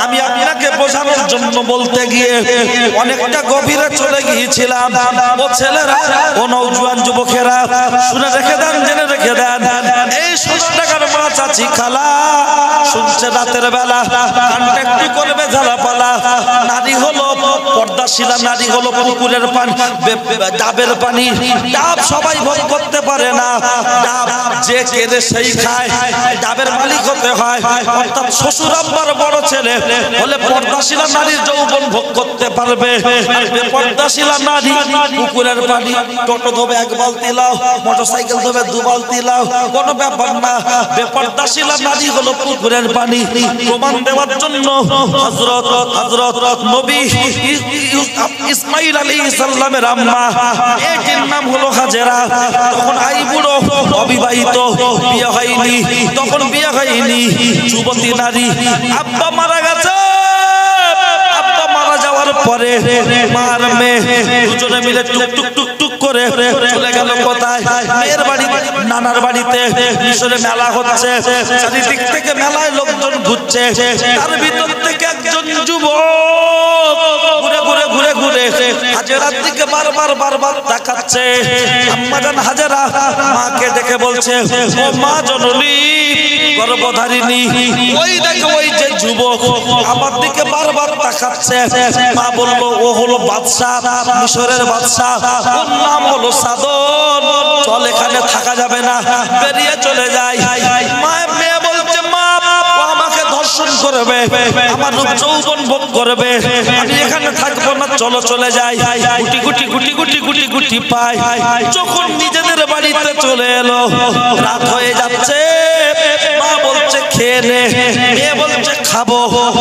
আমি আপনাকে বোঝানোর জন্য বলতে গিয়ে অনেকটা গভীরে চলে গিয়েছিলাম। ও ছেলেরা, ও নওজোয়ান যুবকেরা, শুনে রেখে দেন, জেনে রেখে দেন, এই 100 টাকার মাছ আছি খালা শুনছে রাতের বেলা, কন্ট্যাক্ট করবে ঝালাপালা। নারী হলো পর্দাশীলা, নারী হলো পুকুরের পানি, ডাবের পানি। ডাব সবাই ভোগ করতে পারে না, ডাব যে কেড়ে সেই খায়, ডাবের মালিক হতে হয়। অর্থাৎ শ্বশুর আব্বার বড় ছেলে হলে পর্দাশীলা নারীর যৌবন ভোগ করতে পারবে। আর বেপর্দাশীলা নারী পুকুরের পানি, টোটো ধোবে 1 বালতি লাও, মোটরসাইকেল ধোবে 2 বালতি লাও, কোনো ব্যাপার না। বেপর্দাশীলা নারী হলো পুকুরের পানি। প্রমাণ দেওয়ার জন্য হযরত নবী ইসমাঈল আলাইহিস সালামের আম্মা, এটির নাম হলো হাজেরা। তখন আই বুড়ো, অবিবাহিত, বিয়ে হয়নি, তখন বিয়ে হয়নি, যুবতী নারী। আব্বা মারা গেছে, আব্বা মারা যাওয়ার পরে মার মেয়ে দুজনে মিলে টুক টুক টুক টুক করে চলে গেল কোথায়? মেয়ের বাড়ি, নানার বাড়িতে। মিশরে মেলা হচ্ছে, চারিদিক থেকে মেলায় লোকজন ঘুরছে, তার ভিতর থেকে একজন যুবক ঘুরে ঘুরে ঘুরে ঘুরে হাজেরার দিকে বারবার তাকাচ্ছে। আম্মা জান হাজেরা মাকে ডেকে বলছে, ও মা জননী, গর্ভধারিণী, ওই দেখো ওই যে যুবক আমার দিকে বারবার তাকাচ্ছে। মা বলল, ও হলো বাদশা, মিশরের বাদশা, ওর নাম হলো সাদর। চল, এখানে থাকা যাবে না, বেরিয়ে চলে যাই। মায়ের মেয়ে বলছে, মা ও আমাকে ধর্ষণ করবে, আমার রূপ যৌবন ভোগ করবে, আমি এখানে থাকবো না, চলো চলে যাই। গুটি গুটি গুটি গুটি গুটি গুটি পাই। যখন নিজেদের বাড়িতে চলে এলো, রাত হয়ে যাচ্ছে, মা বলছে খেয়ে নে, মেয়ে বলছে খাবো,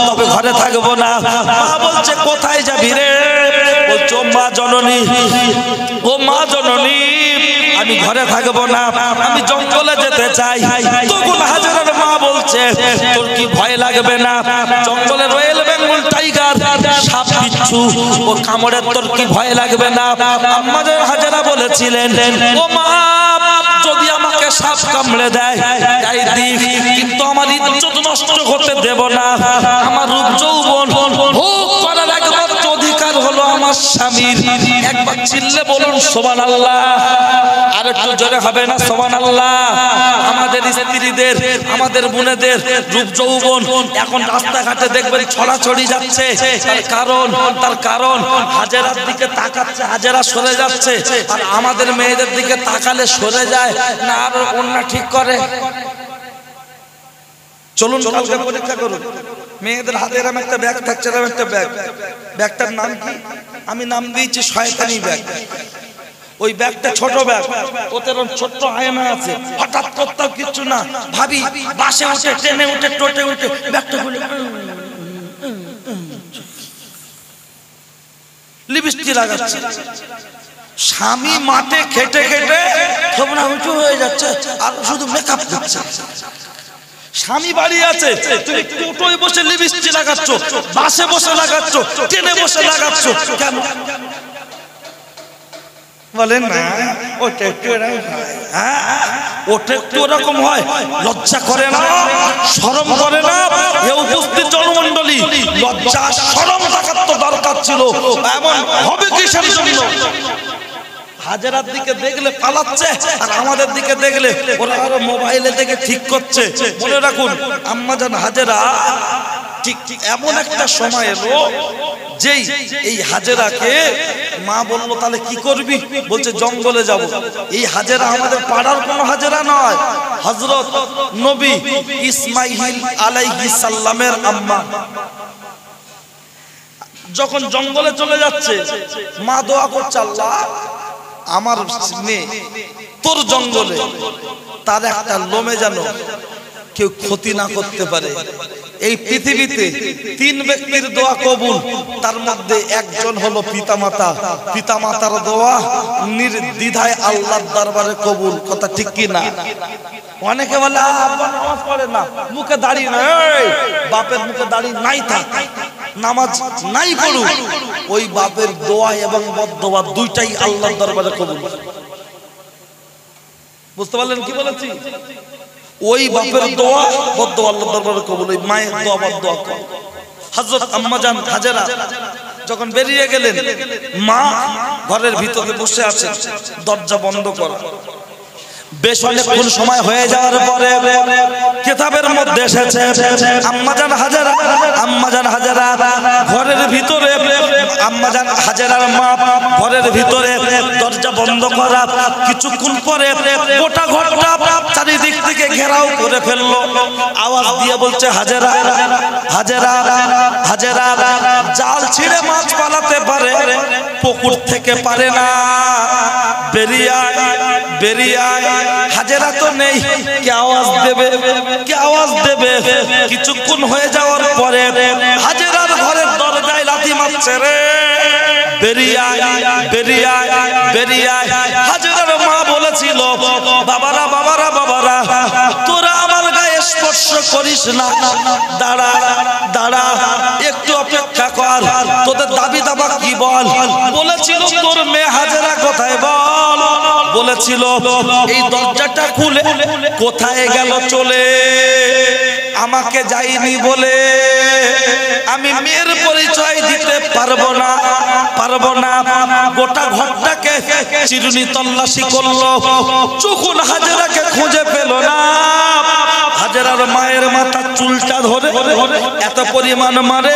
তবে ঘরে থাকবো না। মা বলছে কোথায় যাবি রে? বলছো মা জননী, ও ও মা জননী আমি ঘরে থাকবো না, আমি জঙ্গলে যেতে চাই। তখন হাজেরার মা বলছে তোর কি ভয় লাগবে না? জঙ্গলে রয়েল বেঙ্গল টাইগার সাপ বিচ্ছু ও কামড়ে তোর কি ভয় লাগবে না? আমাদের হাজেরা বলেছিলেন ও মা যদি আমাকে সাপ কামড়ে দেয় তাই দিক, কিন্তু আমার ইজ্জত নষ্ট হতে দেব না। আমার রূপ যৌবন ভোগ করার একমাত্র অধিকার হলো আমার স্বামীর। একবার চিল্লে বলুন সুবহানাল্লাহ। আর একটু জোরে হবে না সুবহানাল্লাহ? আমাদের স্ত্রীদের আমাদের বোনেদের রূপ যৌবন এখন রাস্তাঘাটে দেখবেন ছড়াছড়ি যাচ্ছে। তার কারণ হাজেরার দিকে তাকাচ্ছে, হাজেরা সরে যাচ্ছে, আর আমাদের মেয়েদের দিকে তাকালে সরে যায় না আর ওন্না ঠিক করে। চলুন কালকে পরীক্ষা করুন। মেয়েদের হাতে এরকম একটা ব্যাগ থাকছে, এরকম একটা ব্যাগ, ব্যাগটার নাম কি? আমি নাম দিয়েছি শয়তানি ব্যাগ। ওই ব্যাগটা ছোট ব্যাগ, ওতে ছোট্ট আয়না আছে। হঠাৎ করতেও কিচ্ছু না, ভাবি বাসে উঠে ট্রেনে উঠে টোটে উঠে ব্যাগটা খুলে লিপস্টিক লাগাচ্ছে। স্বামী মাঠে খেটে খেটে থবনা উঁচু হয়ে যাচ্ছে আর শুধু মেকআপ করছে। স্বামী বাড়ি আছে, তুমি টোটোয় বসে লিপস্টিক লাগাচ্ছ, বাসে বসে লাগাচ্ছ, ট্রেনে বসে লাগাচ্ছ কেন? বলেন না ওটা একটু এরকম হয়, ওটা একটু ওরকম হয়। লজ্জা করে না, শরম করে না? এ উপস্থিত জনমণ্ডলী, লজ্জা শরম থাকার তো দরকার ছিল। এমন হবে কিসের জন্য? হাজেরার দিকে দেখলে পালাচ্ছে, আর আমাদের দিকে দেখলে ওরা আরো মোবাইলে দেখে ঠিক করছে। মনে রাখুন আম্মাজান হাজেরা ঠিক এমন একটা সময় এলো যেই এই হাজেরাকে মা বলল তাহলে কি করবি? বলছে জঙ্গলে যাব। এই হাজেরা আমাদের পাড়ার কোনো হাজেরা নয়, হযরত নবী ইসমাঈল আলাইহিস সালামের আম্মা। যখন জঙ্গলে চলে যাচ্ছে মা দোয়া করছে, আল্লাহ আমার মেয়ে তোর জঙ্গলে তার একটা লোমে যেন কেউ ক্ষতি না করতে পারে। এই পৃথিবীতে তিন ব্যক্তির দোয়া কবুল, তার মধ্যে একজন হলো পিতামাতা। পিতামাতার দোয়া নির্দ্বিধায় আল্লাহর দরবারে কবুল। কথা ঠিক কি না? অনেকে বলে আব্বা নামাজ পড়ে না, মুখে দাড়ি নাই। বাপের মুখে দাড়ি নাই থাক, নামাজ নাই পড়ুক, ওই বাপের দোয়া এবং বদদোয়া দুইটাই আল্লাহর দরবারে কবুল। বুঝতে পারলেন কি বলেছি? ওই বাপের দোয়া বদদোয়া আল্লাহর দরবারে কবুল, ওই মায়ের দোয়া বদদোয়া কবুল। হযরত আম্মাজান হাজেরা যখন বেরিয়ে গেলেন, মা ঘরের ভিতরে বসে আছেন, দরজা বন্ধ করা। বেশ অনেকক্ষণ সময় হয়ে যাওয়ার পরে কিতাবের মধ্যে এসেছে আম্মাজান হাজেরা ঘরের ভিতরে, আম্মাজান হাজেরার মা ঘরের ভিতরে দরজা বন্ধ করা। কিছুক্ষণ পরে গোটা ঘরটা চারিদিক থেকে ঘেরাও করে ফেললো। আওয়াজ দিয়ে বলছে হাজেরা হাজেরা হাজেরা, জাল ছিঁড়ে মাছ পালাতে পারে, পুকুর থেকে পারে না, বেরিয়ে আয় বেরিয়ে আয়। হাজেরা তো নেই, কে আওয়াজ দেবে, কে আওয়াজ দেবে? কিছুক্ষণ হয়ে যাওয়ার পরে হাজেরার ঘরের দরজায় লাথি মারছে, রে বেরিয়ে আয় বেরিয়ে আয় বেরিয়ে আয়। হাজেরার মা বলেছিল বাবারা বাবারা বাবারা, তোরা আমার গায়ে স্পর্শ করিস না, দাঁড়া দাঁড়া একটু অপেক্ষা কর, তোদের দাবি দাবা কি বল? বলেছিল তোর মেয়ে হাজেরা কোথায় বল? বলেছিল এই দরজাটা খুলে কোথায় গেল চলে, আমাকে যাইনি বলে আমি মেয়ের পরিচয় দিতে পারবো না পারবো না। গোটা ঘরটাকে চিরুনি তল্লাশি করলো, চুকুন হাজেরাকে খুঁজে পেল না। হাজেরার মায়ের মাথার চুলটা ধরে এত পরিমাণ মারে,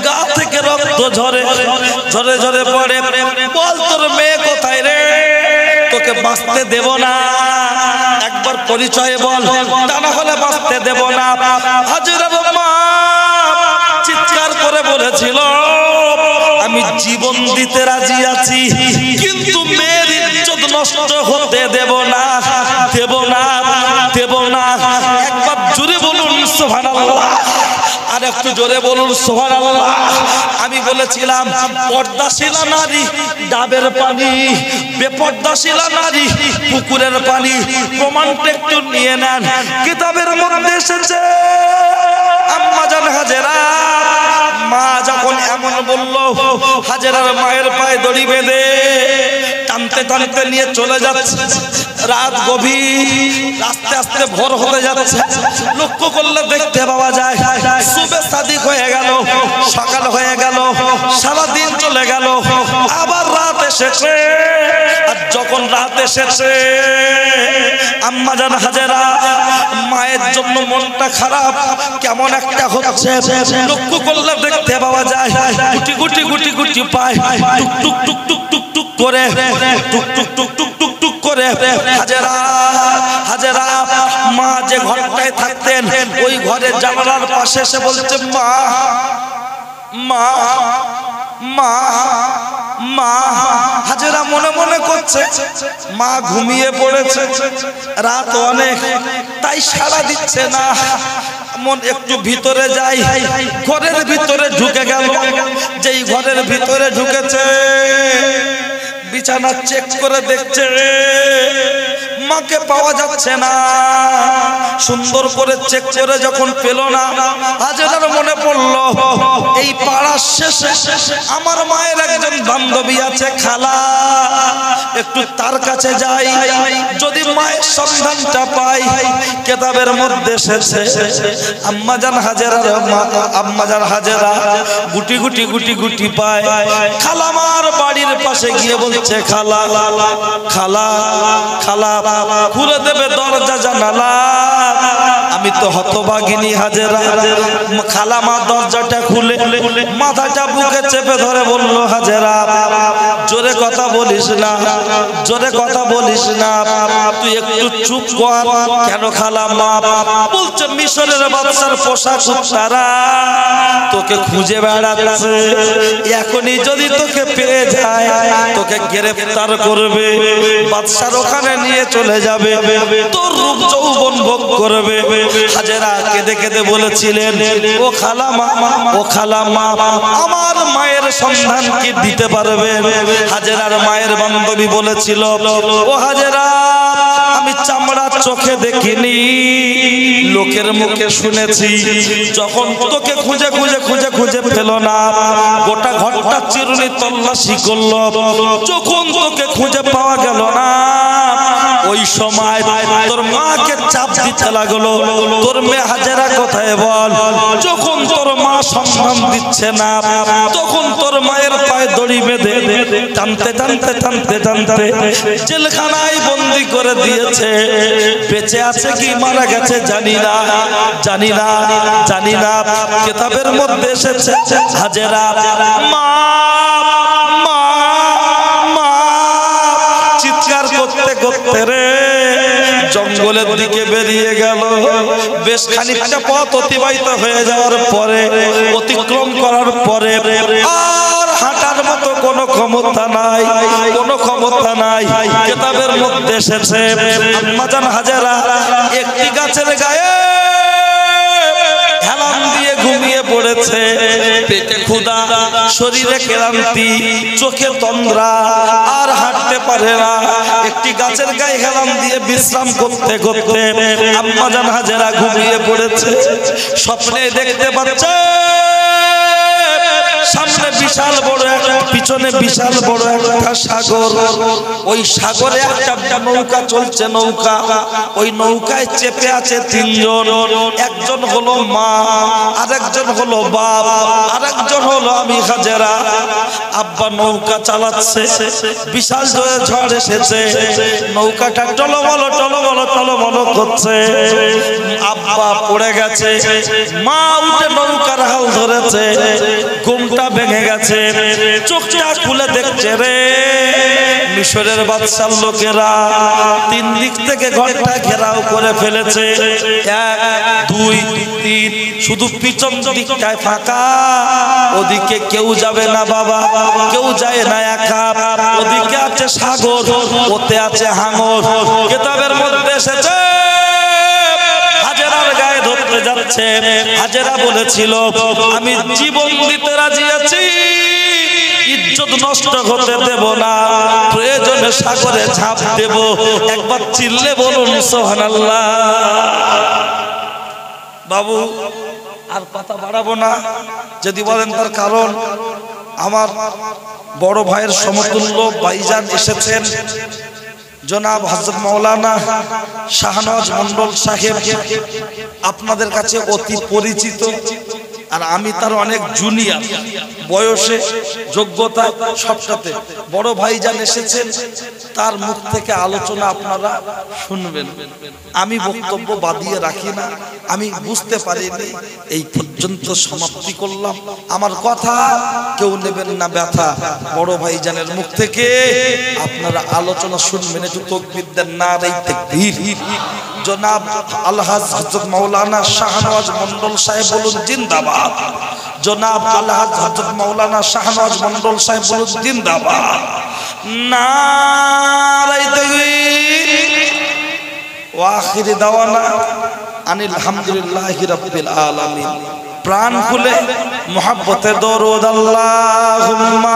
গা থেকে রক্ত ঝরে ঝরে ঝরে পড়ে। বল তোর মেয়ে কোথায় রে, তোকে বাঁচতে দেব না, একবার পরিচয় বল, তা না হলে বাঁচতে দেব না। হাজেরার মা চিৎকার করে বলেছিল আমি জীবন দিতে রাজি আছি, কিন্তু মেয়ের ইজ্জত নষ্ট হতে দেব না দেব না দেব না। একবার জোরে বলুন সুবহানাল্লাহ। আরে একটু জোরে বলুন সুবহানাল্লাহ। আমি বলেছিলাম পর্দাশীলা নারী ডাবের পানি, বেপর্দাশীলা নারী পুকুরের পানি। প্রমাণটা একটু নিয়ে নেন, কিতাবের মধ্যে এসেছে আম্মা জান হাজেরা মা যখন এমন বলল, হাজেরার মায়ের পায়ে দড়ি বেঁধে টানতে টানতে নিয়ে চলে যাচ্ছে। রাত গভীর, আস্তে আস্তে ভোর হতে যাচ্ছে। লক্ষ্য করলে দেখতে পাওয়া যায় সুবে সাদিক হয়ে গেল, সকাল হয়ে গেল, সারাদিন চলে গেল, আবার রাত এসেছে। আর যখন রাত এসেছে আম্মা জান হাজেরা মায়ের জন্য মনটা খারাপ কেমন একটা হচ্ছে। লক্ষ্য করলে দেখতে পাওয়া যায় গুটি গুটি গুটি গুটি পায় টুক টুক টুক টুক টুক টুক করে, টুক টুক টুক টুক টুক টুক করে হাজেরা হাজেরা মা যে ঘরটায় থাকতেন ওই ঘরের জানালার পাশে এসে বলছে মা মা মা মা। হাজেরা মনে মনে করছে মা ঘুমিয়ে পড়েছে, রাত অনেক, তাই সাড়া দিচ্ছে না। মন একটু ভিতরে যাই, ঘরের ভিতরে ঢুকে গেল। যেই ঘরের ভিতরে ঢুকেছে বিছানা চেক করে দেখছে মাকে পাওয়া যাচ্ছে না। সুন্দর করে চেক করে যখন পেল না, হাজেরার মনে পড়লো এই পাড়ার শেষে আমার মায়ের একজন বান্ধবী আছে খালা, একটু তার কাছে যাই, যদি মায়ের সন্ধানটা পাই। কিতাবের মধ্যে এসেছে আম্মা জান হাজেরার মা, আম্মা জান হাজেরা গুটি গুটি গুটি গুটি পায় খালামার বাড়ির পাশে গিয়ে বলছে খালা খালা খালা খুলে দেবে দরজা জানালা। আমি তো হতভাগিনী হাজেরা। খালামা দরজাটা খুলে মাথাটা বুকে চেপে ধরে বলল হাজেরা জোরে কথা বলিস না, জোরে কথা বলিস না, তুই একটু চুপ কর। কেন খালামা? বলছে মিশরের বাদশার পোশাক তারা তোকে খুঁজে বেড়াচ্ছে, এখনই যদি তোকে পেয়ে যায় তোকে গ্রেফতার করবে, বাদশার ওখানে নিয়ে চলে যাবে, তোর রূপ যৌবন ভোগ করবে। হাজেরা কেঁদে কেঁদে বলেছিলেন ও খালামা, ও খালামা আমার মায়ের সন্ধান কি দিতে পারবে? হাজেরার মায়ের বান্ধবী বলেছিল ও হাজেরা আমি চামড়ার চোখে দেখিনি, লোকের মুখে শুনেছি, যখন তোকে খুঁজে খুঁজে খুঁজে খুঁজে পেল না, গোটা ঘরটা চিরুনি তল্লাশি করল, যখন তোকে খুঁজে পাওয়া গেল না, ওই সময় তোর মাকে চাপ দিতে লাগলো, তোর মেয়ে হাজেরা কোথায় বল। যখন তোর মা সন্ধান দিচ্ছে না, তখন তোর মায়ের পায়ে দড়ি বেঁধে টানতে টানতে টানতে টানতে জেলখানায় বন্দি করে দিয়েছে। বেঁচে আছে কি মারা গেছে জানি না, জানি না, জানি না। কিতাবের মধ্যে এসেছে হাজেরা মা মা মা চিৎকার করতে করতে রে জঙ্গলের দিকে বেরিয়ে গেল। বেশ খানিকটা পথ অতিবাহিত হয়ে যাওয়ার পরে, অতিক্রম করার পরে আর হাঁটার মতো কোনো ক্ষমতা নাই, কোনো ক্ষমতা নাই। কিতাবের মধ্যে এসেছে আম্মা জান হাজেরা একটি গাছের গায়ে হেলান দিয়ে ঘুমিয়ে পড়েছে। পেটে ক্ষুধা, শরীরে ক্লান্তি, চোখে তন্দ্রা, আর হাঁটতে পারে না। একটি গাছের গায়ে হেলান দিয়ে বিশ্রাম করতে করতে আম্মা জান হাজেরা ঘুমিয়ে পড়েছে। স্বপ্নে দেখতে পাচ্ছে সামনে বিশাল বড় একটা, পিছনে বিশাল বড় একটা সাগর। ওই সাগরে একটা নৌকা চলছে, নৌকা, ওই নৌকায় চেপে আছে তিনজন। একজন হলো মা, আরেকজন হলো বাপ, আরেকজন হলো আমি হাজেরা। আব্বা নৌকা চালাচ্ছে, বিশাল জোরে ঝড় এসেছে, নৌকাটা টলমল টলমল টলমল করছে। আব্বা পড়ে গেছে, মা উঠে নৌকার হাল ধরেছে, ঘুমটা ভেঙে গেছে, চোখটা খুলে দেখছে রে মিশরের বাদশার লোকেরা তিন দিক থেকে ঘরটা ঘেরাও করে ফেলেছে। 1 2 3 শুধু পিছন দিকটায় ফাঁকা, ওদিকে কেউ যাবে না বাবা, কেউ যায় না একা। ওদিকে আছে সাগর, ওতে আছে হাঙর। কিতাবের মধ্যে এসেছে হাজেরার গায়ে ধরতে যাচ্ছে যাচ্ছে। হাজেরা বলেছিল আমি জীবন দিতে রাজি আছি, ইজ্জত নষ্ট হতে দেব না, প্রয়োজনে সাগরে ঝাঁপ দেব। একবার চিল্লে বলুন সুবহানাল্লাহ। বাবু আর কথা বাড়াবো না, যদি বলেন তার কারণ আমার বড় ভাইয়ের সমতুল্য ভাইজান এসেছেন, জনাব হযরত মাওলানা শাহনওয়াজ মন্ডল সাহেব আপনাদের কাছে অতি পরিচিত, আর আমি তার অনেক জুনিয়র বয়সে, যোগ্যতা সবটাতে। বড় ভাইজান এসেছেন, তার মুখ থেকে আলোচনা আপনারা শুনবেন। আমি বক্তব্য বাদিয়ে রাখি না, আমি বুঝতে পারিনি, এই পর্যন্ত সমাপ্তি করলাম। আমার কথা কেউ নেবেন না ব্যথা, বড় ভাইজানের মুখ থেকে আপনারা আলোচনা শুনবেন। একটু তাকবীর দেন, নারে তাকবীর। জনাব আলহাজ হযরত মাওলানা শাহনওয়াজ মন্ডল সাহেব বলুন জিন্দাবাদ। জনাব আলহাজ হযরত মাওলানা শাহনওয়াজ মন্ডল সাহেব বলুন জিন্দাবাদ। নারে তাকবীর। ওয়া আখিরি দাওয়ানা আনিল হামদুলিল্লাহি রাব্বিল আলামিন। প্রাণ খুলে মুহাব্বতে দরুদ আল্লাহুম্মা